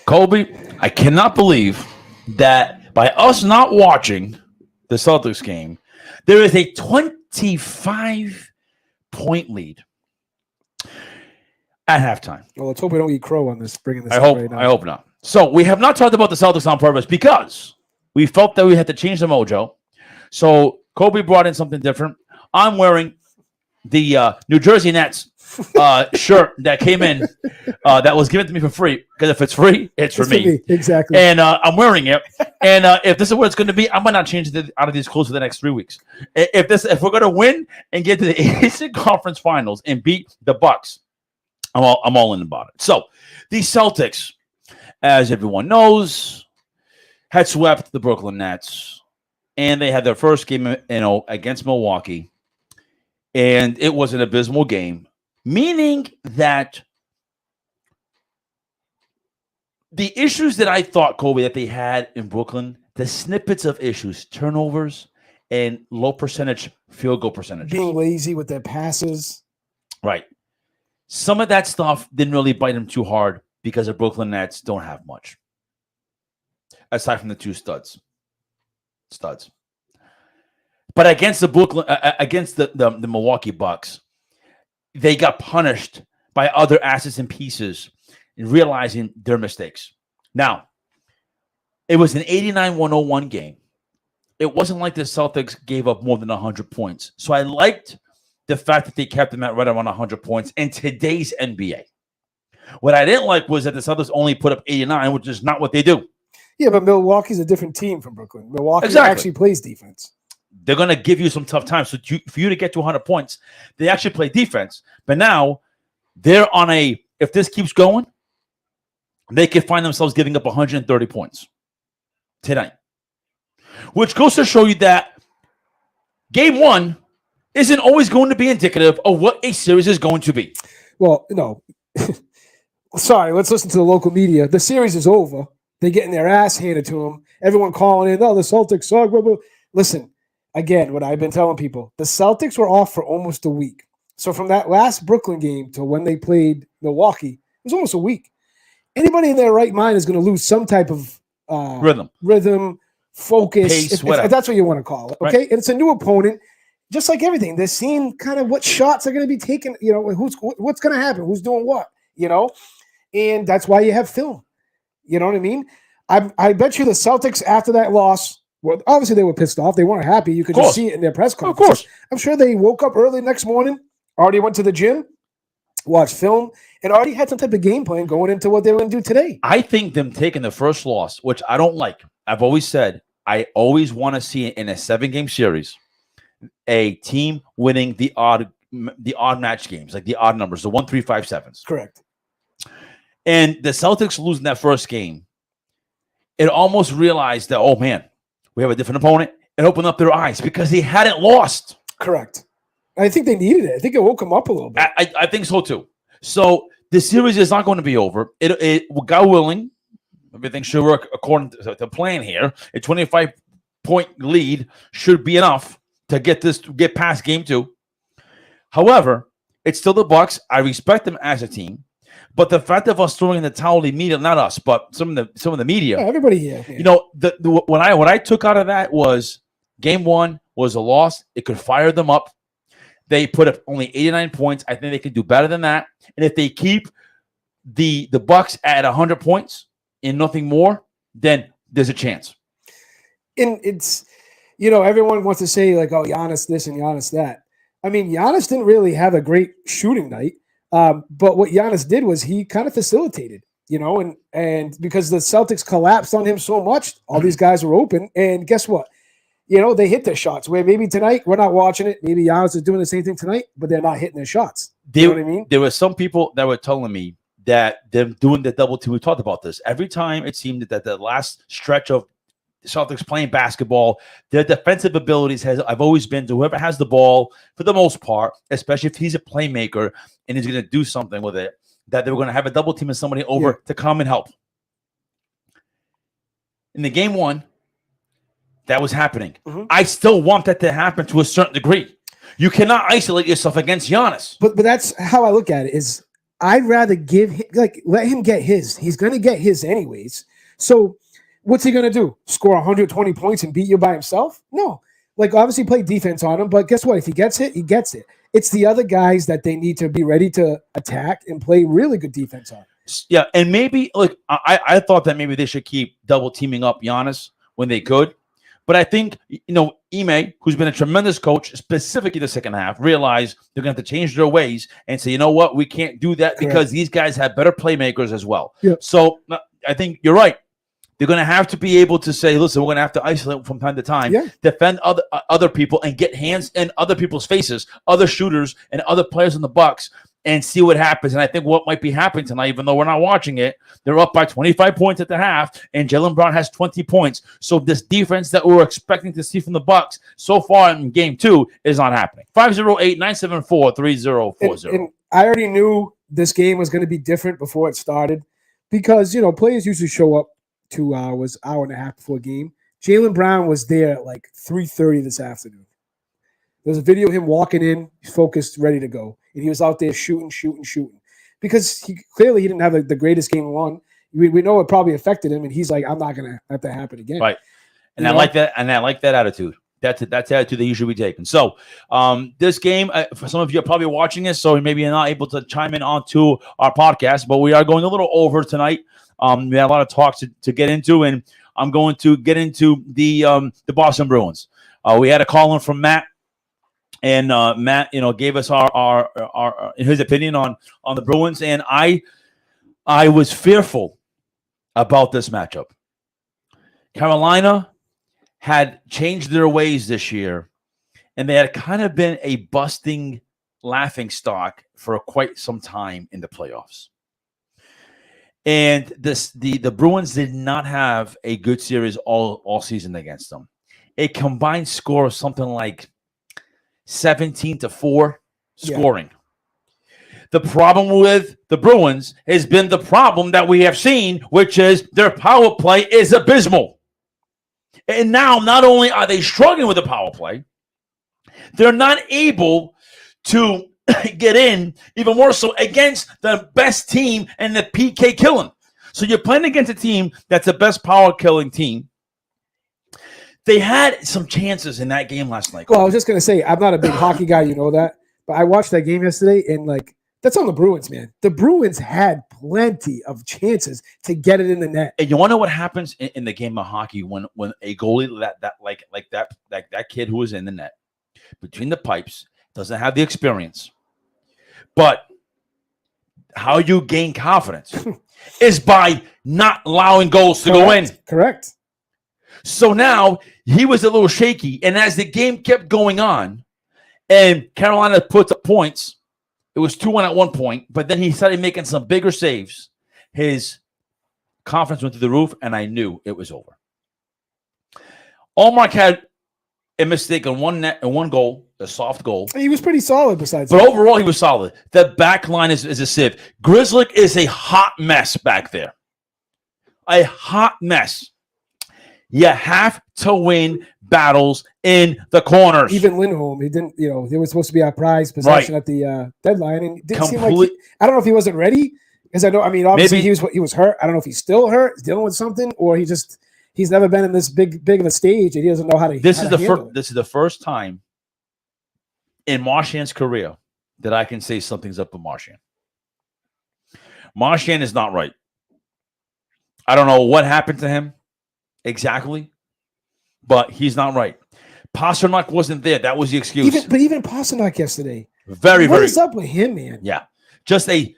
Colby, I cannot believe that by us not watching the Celtics game, there is a 25-point lead at halftime. Well, let's hope we don't eat crow on this. Bringing this. I up right now. hope not. So we have not talked about the Celtics on purpose because we felt that we had to change the mojo. So Colby brought in something different. I'm wearing the New Jersey Nets shirt that came in that was given to me for free, because if it's free, it's for me. Exactly. And I'm wearing it. And if this is what it's going to be, I'm going to not change out of these clothes for the next 3 weeks. If we're going to win and get to the Eastern Conference Finals and beat the Bucks, I'm all in about it. So the Celtics, as everyone knows, had swept the Brooklyn Nets, and they had their first game, against Milwaukee, and it was an abysmal game, meaning that the issues that I thought, Colby, that they had in Brooklyn, the snippets of issues, turnovers and low percentage field goal percentage, being lazy with their passes, right? Some of that stuff didn't really bite them too hard because the Brooklyn Nets don't have much, aside from the two studs. But against the Milwaukee Bucks, they got punished by other assets and pieces in realizing their mistakes. Now, it was an 89-101 game. It wasn't like the Celtics gave up more than 100 points. So I liked the fact that they kept them at right around 100 points in today's NBA. What I didn't like was that the Celtics only put up 89, which is not what they do. Yeah, but Milwaukee's a different team from Brooklyn. Milwaukee actually plays defense. They're going to give you some tough times. So for you to get to 100 points, they actually play defense. But now they're on a, if this keeps going, they could find themselves giving up 130 points tonight, which goes to show you that game one isn't always going to be indicative of what a series is going to be. Well, no. Sorry, let's listen to the local media. The series is over. They're getting their ass handed to them. Everyone calling in, oh, the Celtics suck. Blah, blah. Listen, again, what I've been telling people, the Celtics were off for almost a week. So from that last Brooklyn game to when they played Milwaukee, it was almost a week. Anybody in their right mind is going to lose some type of rhythm, focus, pace, if that's what you want to call it. Okay, right. And it's a new opponent. Just like everything, they're seeing kind of what shots are going to be taken. You know, what's going to happen, who's doing what. You know, and that's why you have film. You know what I mean? I bet you the Celtics after that loss, well, obviously they were pissed off. They weren't happy. You could just see it in their press conference. Of course. I'm sure they woke up early next morning, already went to the gym, watched film, and already had some type of game plan going into what they were going to do today. I think them taking the first loss, which I don't like. I've always said I always want to see in a 7-game series a team winning the odd match games, like the odd numbers, the 1, 3, 5, 7s. Correct. And the Celtics losing that first game, it almost realized that, oh man, we have a different opponent. It opened up their eyes because they hadn't lost. Correct. I think they needed it. I think it woke them up a little bit. I think so too. So the series is not going to be over. It God willing, everything should work according to the plan here. A 25-point lead should be enough to get past game 2. However, it's still the Bucks. I respect them as a team, but the fact of us throwing in the towel, the media, not us, but some of the media, everybody here. You know, what I took out of that was game 1 was a loss. It could fire them up. They put up only 89 points. I think they can do better than that. And if they keep the Bucks at 100 points and nothing more, then there's a chance. And it's, you know, everyone wants to say like, oh, Giannis this and Giannis that. I mean, Giannis didn't really have a great shooting night. But what Giannis did was he kind of facilitated, you know, and because the Celtics collapsed on him so much, all these guys were open. And guess what? You know, they hit their shots where maybe tonight we're not watching it. Maybe Giannis is doing the same thing tonight, but they're not hitting their shots. You know what I mean? There were some people that were telling me that them doing the double team. We talked about this. Every time it seemed that the last stretch of Celtics playing basketball, their defensive abilities have always been to whoever has the ball for the most part, especially if he's a playmaker and he's going to do something with it, that they were going to have a double team of somebody over to come and help. In the game 1, that was happening. Mm-hmm. I still want that to happen to a certain degree. You cannot isolate yourself against Giannis. But that's how I look at it. Is I'd rather let him get his. He's going to get his anyways. So what's he going to do? Score 120 points and beat you by himself? No. Like, obviously play defense on him, but guess what? If he gets it, he gets it. It's the other guys that they need to be ready to attack and play really good defense on. Yeah, and maybe, look, I thought that maybe they should keep double teaming up Giannis when they could. But I think, you know, Ime, who's been a tremendous coach, specifically the second half, realized they're going to have to change their ways and say, you know what, we can't do that because these guys have better playmakers as well. Yep. So I think you're right. They're going to have to be able to say, listen, we're going to have to isolate from time to time, defend other people, and get hands in other people's faces, other shooters and other players in the Bucks, and see what happens. And I think what might be happening tonight, even though we're not watching it, they're up by 25 points at the half, and Jaylen Brown has 20 points. So this defense that we were expecting to see from the Bucks so far in game 2 is not happening. 508-974-3040. And I already knew this game was going to be different before it started because, you know, players usually show up 2 hours, hour and a half before game. Jaylen Brown was there at like 3:30 this afternoon. There's a video of him walking in, he's focused, ready to go. And he was out there shooting. Because he didn't have the greatest game 1. We know it probably affected him, and he's like, I'm not going to let that happen again. Right. And I like that attitude. That's the attitude they usually be taking. So this game, for some of you are probably watching this, so maybe you're not able to chime in onto our podcast, but we are going a little over tonight. We have a lot of talks to get into, and I'm going to get into the Boston Bruins. We had a call in from Matt, and Matt, you know, gave us our his opinion on the Bruins, and I was fearful about this matchup. Carolina had changed their ways this year, and they had kind of been a busting laughing stock for quite some time in the playoffs. And the Bruins did not have a good series all season against them. A combined score of something like 17-4 scoring. The problem with the Bruins has been the problem that we have seen, which is their power play is abysmal. And now, not only are they struggling with the power play, they're not able to get in, even more so, against the best team and the PK killing. So you're playing against a team that's the best power killing team. They had some chances in that game last night. Well, I was just going to say, I'm not a big hockey guy, you know that. But I watched that game yesterday, and, like, that's on the Bruins, man. The Bruins had plenty of chances to get it in the net. And you want to know what happens in the game of hockey when a goalie that kid who was in the net between the pipes doesn't have the experience, but how you gain confidence is by not allowing goals to go in. Correct. So now he was a little shaky, and as the game kept going on, and Carolina put up points, it was 2-1 at one point, but then he started making some bigger saves. His confidence went through the roof, and I knew it was over. Allmark had a mistake on one net and one goal, a soft goal. He was pretty solid besides But that. overall, he was solid. The back line is a sieve. Grizzlick is a hot mess back there. A hot mess. You have to win battles in the corners. Even Lindholm, he didn't, he was supposed to be our prize possession at the deadline, and it didn't seem like I don't know if he wasn't ready, because obviously Maybe. he was hurt. I don't know if he's still hurt, he's dealing with something, or he's never been in this big of a stage, and he doesn't know how to. This is the first time in Marchand's career that I can say something's up with Marchand. Marchand is not right. I don't know what happened to him exactly, but he's not right. Pasternak wasn't there. That was the excuse. Even Pasternak yesterday. What is up with him, man? Yeah, just a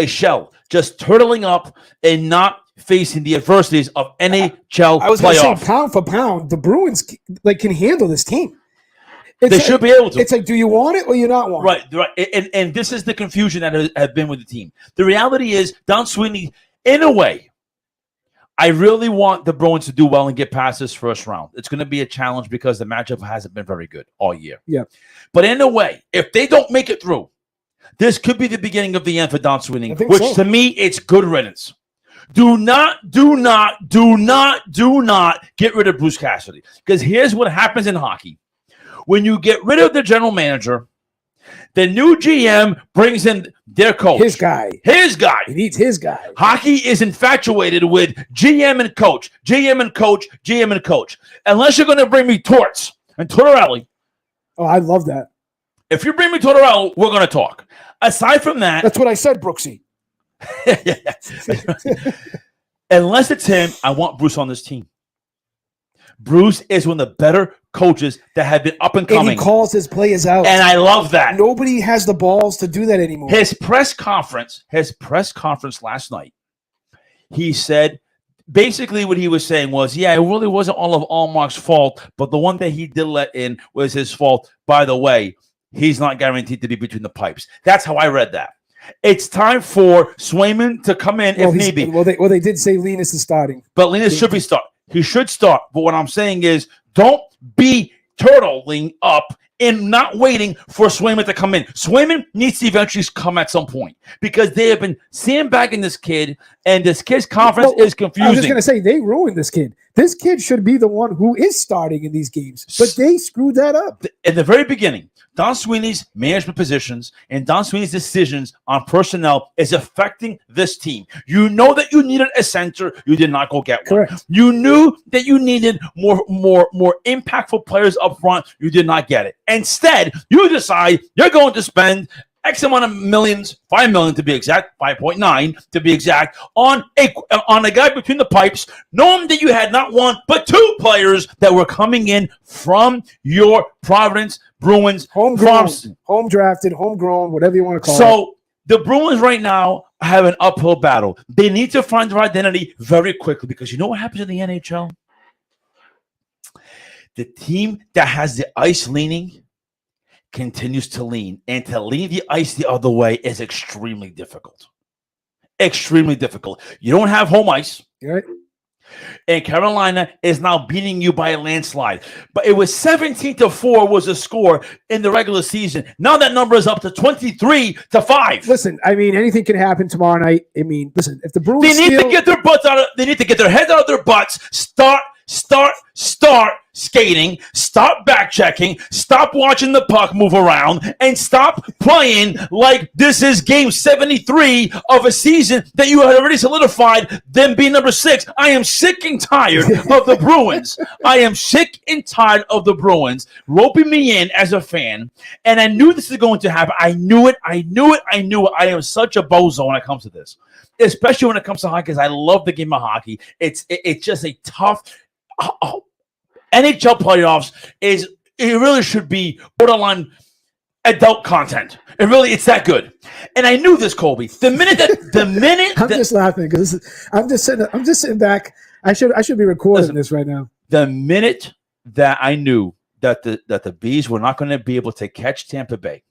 shell, just turtling up and not facing the adversities of NHL I was going to playoff. say, pound for pound, the Bruins can handle this team. They should be able to. It's like, do you want it or you not want it? Right. And this is the confusion that has been with the team. The reality is, Don Sweeney, in a way, I really want the Bruins to do well and get past this first round. It's going to be a challenge because the matchup hasn't been very good all year. Yeah. But in a way, if they don't make it through, this could be the beginning of the end for Don Sweeney, which to me, it's good riddance. Do not get rid of Bruce Cassidy. Because here's what happens in hockey. When you get rid of the general manager, the new GM brings in their coach. His guy. He needs his guy. Hockey is infatuated with GM and coach. Unless you're going to bring me Torts and Tortorelli. Oh, I love that. If you bring me Tortorelli, we're going to talk. Aside from that. That's what I said, Brooksy. Unless it's him, I want Bruce on this team. Bruce is one of the better coaches that have been up and coming. And he calls his players out. And I love that. Nobody has the balls to do that anymore. His press conference last night, he said, basically what he was saying was, yeah, it really wasn't all of Allmark's fault, but the one that he did let in was his fault. By the way, he's not guaranteed to be between the pipes. That's how I read that. It's time for Swayman to come in if need be. Well, they did say Linus is starting. But Linus should be starting. He should start. But what I'm saying is, don't be turtling up and not waiting for Swayman to come in. Swayman needs to eventually come at some point because they have been sandbagging this kid, and this kid's conference is confusing. I was just going to say, they ruined this kid. This kid should be the one who is starting in these games, but they screwed that up. In the very beginning, Don Sweeney's management positions and Don Sweeney's decisions on personnel is affecting this team. You know that you needed a center. You did not go get one. Correct. You knew that you needed more impactful players up front. You did not get it. Instead, you decide you're going to spend X amount of millions, $5 million to be exact, 5.9 to be exact, on a guy between the pipes, knowing that you had not one but two players that were coming in from your Providence Bruins homegrown, home drafted, homegrown, whatever you want to call it. So the Bruins right now have an uphill battle. They need to find their identity very quickly because you know what happens in the NHL? The team that has the ice leaning continues to lean, and to lean the ice the other way is extremely difficult. Extremely difficult. You don't have home ice. Right? And Carolina is now beating you by a landslide. But it was 17-4 was the score in the regular season. Now that number is up to 23-5. Listen, I mean, anything can happen tomorrow night. I mean, listen, if the Bruins They need to get their butts out of. They need to get their heads out of their butts. Start skating. Stop back checking. Stop watching the puck move around, and stop playing like this is game 73 of a season that you had already solidified them being number 6. I am sick and tired of the Bruins. I am sick and tired of the Bruins roping me in as a fan, and I knew this was going to happen. I knew it. I am such a bozo when it comes to this, especially when it comes to hockey, because I love the game of hockey. It's just a tough. NHL playoffs it really should be borderline adult content. It's that good. And I knew this, Colby. I'm just laughing because I'm just sitting back. I should be recording this right now. The minute that I knew that the Bees were not going to be able to catch Tampa Bay,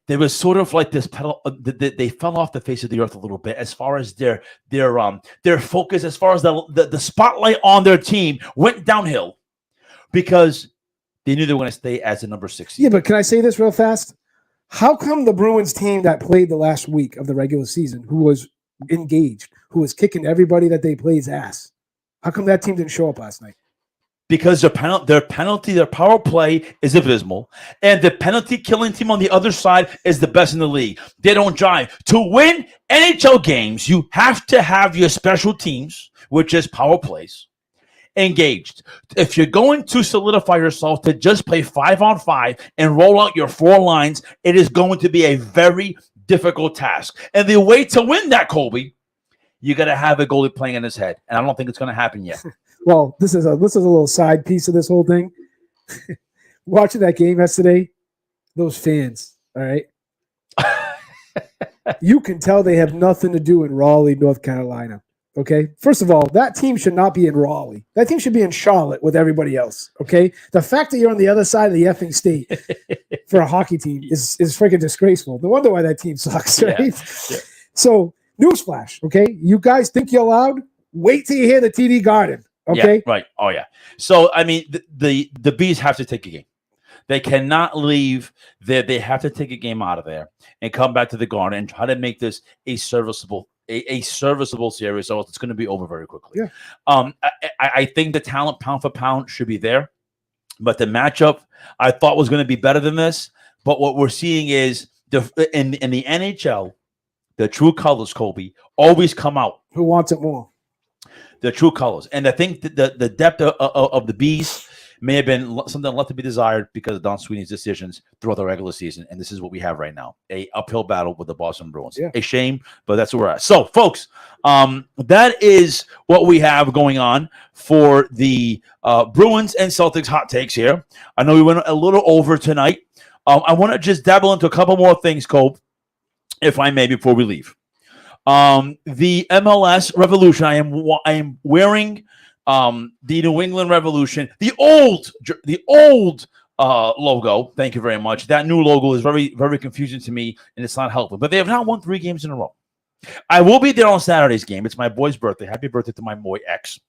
there was sort of like this pedal. They fell off the face of the earth a little bit as far as their focus, as far as the spotlight on their team went downhill because they knew they were going to stay as the number 6. Yeah, but can I say this real fast? How come the Bruins team that played the last week of the regular season, who was engaged, who was kicking everybody that they play's ass, how come that team didn't show up last night? Because their power play is abysmal, and the penalty killing team on the other side is the best in the league. They don't jive. To win NHL games, you have to have your special teams, which is power plays, engaged. If you're going to solidify yourself to just play 5-on-5 and roll out your 4 lines, it is going to be a very difficult task. And the way to win that, Colby, you got to have a goalie playing in his head, and I don't think it's going to happen yet. Well, this is a little side piece of this whole thing. Watching that game yesterday, those fans, all right? You can tell they have nothing to do in Raleigh, North Carolina, okay? First of all, that team should not be in Raleigh. That team should be in Charlotte with everybody else, okay? The fact that you're on the other side of the effing state for a hockey team is freaking disgraceful. No wonder why that team sucks, right? Yeah. So, newsflash, okay? You guys think you're loud? Wait till you hear the TD Garden. Okay. Yeah, right. Oh, yeah. So, I mean, the Bees have to take a game. They cannot leave there. They have to take a game out of there and come back to the Garden and try to make this a serviceable series, or it's going to be over very quickly. Yeah. I think the talent pound for pound should be there, but the matchup I thought was going to be better than this. But what we're seeing is in the NHL, the true colors, Colby, always come out. Who wants it more? The true colors. And I think the depth of the Bees may have been something left to be desired because of Don Sweeney's decisions throughout the regular season. And this is what we have right now, a uphill battle with the Boston Bruins. Yeah. A shame, but that's where we're at. So, folks, that is what we have going on for the Bruins and Celtics hot takes here. I know we went a little over tonight. I want to just dabble into a couple more things, Cope, if I may, before we leave. The MLS Revolution. I am wearing the New England Revolution, the old logo. Thank you very much. That new logo is very, very confusing to me, and it's not helpful. But they have now won 3 games in a row. I will be there on Saturday's game. It's my boy's birthday. Happy birthday to my boy X.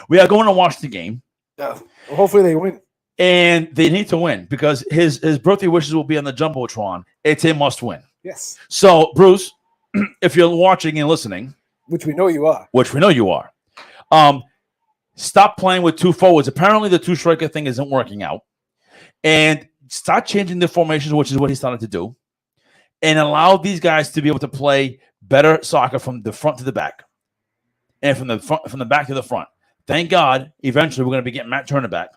We are going to watch the game. Yeah. Well, hopefully they win. And they need to win because his birthday wishes will be on the Jumbotron. It's a must win. Yes. So, Bruce, if you're watching and listening, which we know you are, stop playing with 2 forwards. Apparently, the 2-striker thing isn't working out, and start changing the formations, which is what he started to do, and allow these guys to be able to play better soccer from the front to the back, and from the back to the front. Thank God, eventually we're going to be getting Matt Turner back.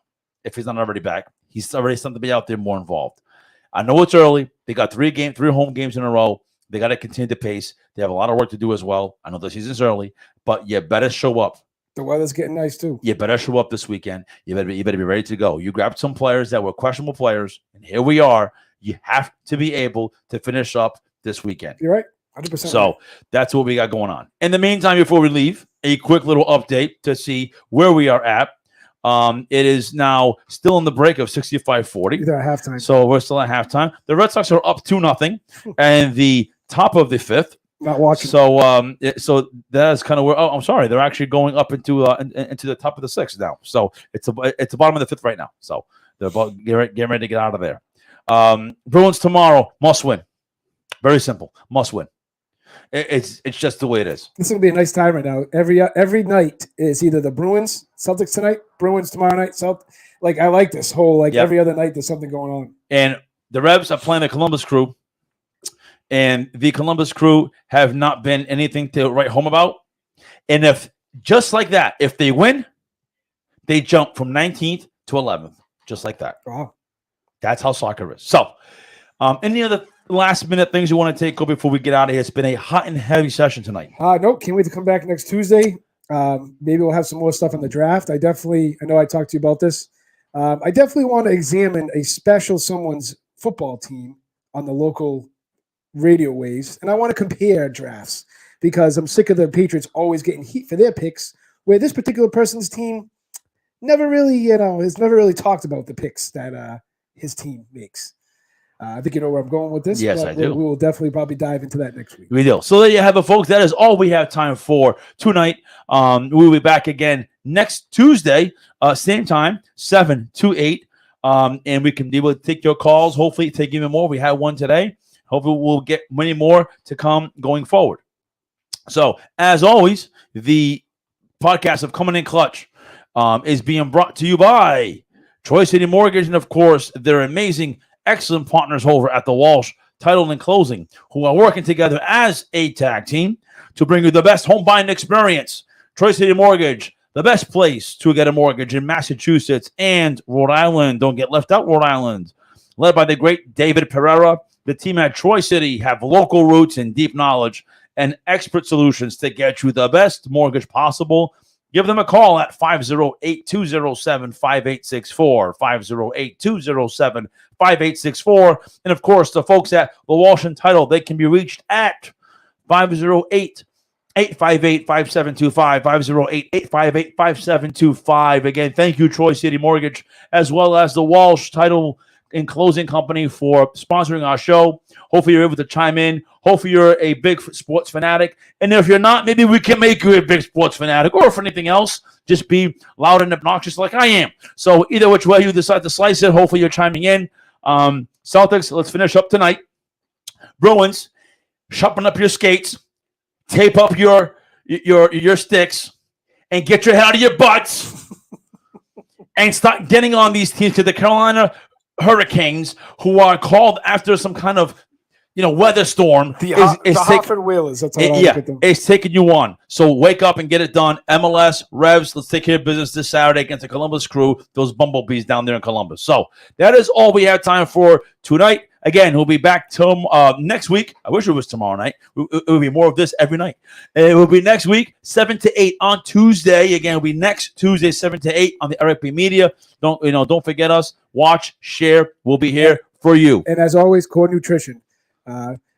If he's not already back, he's already starting to be out there more involved. I know it's early. They got 3 home games in a row. They got to continue the pace. They have a lot of work to do as well. I know the season's early, but you better show up. The weather's getting nice too. You better show up this weekend. You better be ready to go. You grabbed some players that were questionable players, and here we are. You have to be able to finish up this weekend. You're right. 100%. So that's what we got going on. In the meantime, before we leave, a quick little update to see where we are at. It is now still in the break of 65-40. Either at halftime. So we're still at halftime. The Red Sox are up 2-0, and the top of the fifth. Not watching. So so that's kind of where. Oh, I'm sorry. They're actually going up into the top of the sixth now. So it's the bottom of the fifth right now. So they're about getting ready to get out of there. Bruins tomorrow must win. Very simple. Must win. It's just the way it is. This is gonna be a nice time right now. Every night is either the Bruins, Celtics tonight, Bruins tomorrow night. Like I like this whole every other night there's something going on. And the Revs are playing the Columbus Crew, and the Columbus Crew have not been anything to write home about. And if just like that, if they win, they jump from 19th to 11th, just like that. Wow, that's how soccer is. So, any other last minute things you want to take before we get out of here? It's been a hot and heavy session tonight. Nope, can't wait to come back next Tuesday. Maybe we'll have some more stuff in the draft. I know I talked to you about this. I definitely want to examine a special someone's football team on the local radio waves, and I want to compare drafts because I'm sick of the Patriots always getting heat for their picks, where this particular person's team never really, has never really talked about the picks that his team makes. I think you know where I'm going with this. Yes, I do. We will definitely probably dive into that next week. We do. So there you have it, folks. That is all we have time for tonight. We'll be back again next Tuesday, same time, 7 to 8. And we can be able to take your calls, hopefully take even more. We had one today. Hopefully we'll get many more to come going forward. So, as always, the podcast of Comin and Klutch is being brought to you by Troy City Mortgage and, of course, their amazing excellent partners over at the Walsh Title and Closing, who are working together as a tag team to bring you the best home buying experience. Troy City Mortgage, the best place to get a mortgage in Massachusetts and Rhode Island. Don't get left out, Rhode Island. Led by the great David Pereira, the team at Troy City have local roots and deep knowledge and expert solutions to get you the best mortgage possible. Give them a call at 508-207-5864, 508-207-5864. And, of course, the folks at the Walsh and Title, they can be reached at 508-858-5725, 508-858-5725. Again, thank you, Troy City Mortgage, as well as the Walsh Title and Closing Company for sponsoring our show. Hopefully you're able to chime in. Hopefully you're a big sports fanatic. And if you're not, maybe we can make you a big sports fanatic. Or if anything else, just be loud and obnoxious like I am. So either which way you decide to slice it, hopefully you're chiming in. Celtics, let's finish up tonight. Bruins, sharpen up your skates, tape up your sticks, and get your head out of your butts and start getting on these teams to the Carolina Hurricanes, who are called after some kind of weather storm. The Hoffman Whalers. That's how I look at them. It's taking you on. So wake up and get it done. MLS, Revs, let's take care of business this Saturday against the Columbus Crew, those bumblebees down there in Columbus. So that is all we have time for tonight. Again, we'll be back next week. I wish it was tomorrow night. It will be more of this every night. It will be next week, 7 to 8 on Tuesday. Again, it will be next Tuesday, 7 to 8 on the RFP Media. Don't forget us. Watch, share. We'll be here for you. And as always, Core Nutrition.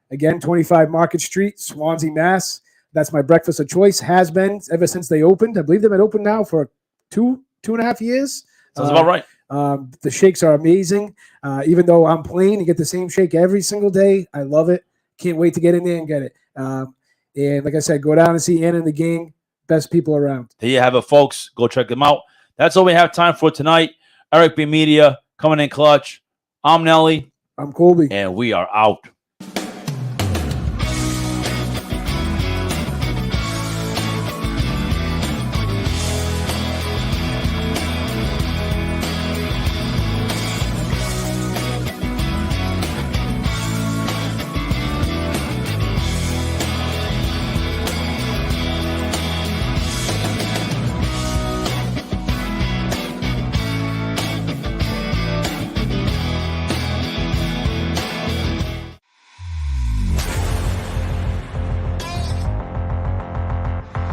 Again, 25 Market Street, Swansea, Mass. That's my breakfast of choice. Has been ever since they opened. I believe they've been open now for two and a half years. Sounds about right. The shakes are amazing. Even though I'm plain and get the same shake every single day, I love it. Can't wait to get in there and get it. And like I said, go down and see Ann and the gang. Best people around. There you have it, folks. Go check them out. That's all we have time for tonight. Eric B. Media, Comin and Klutch. I'm Nelly. I'm Colby. And we are out.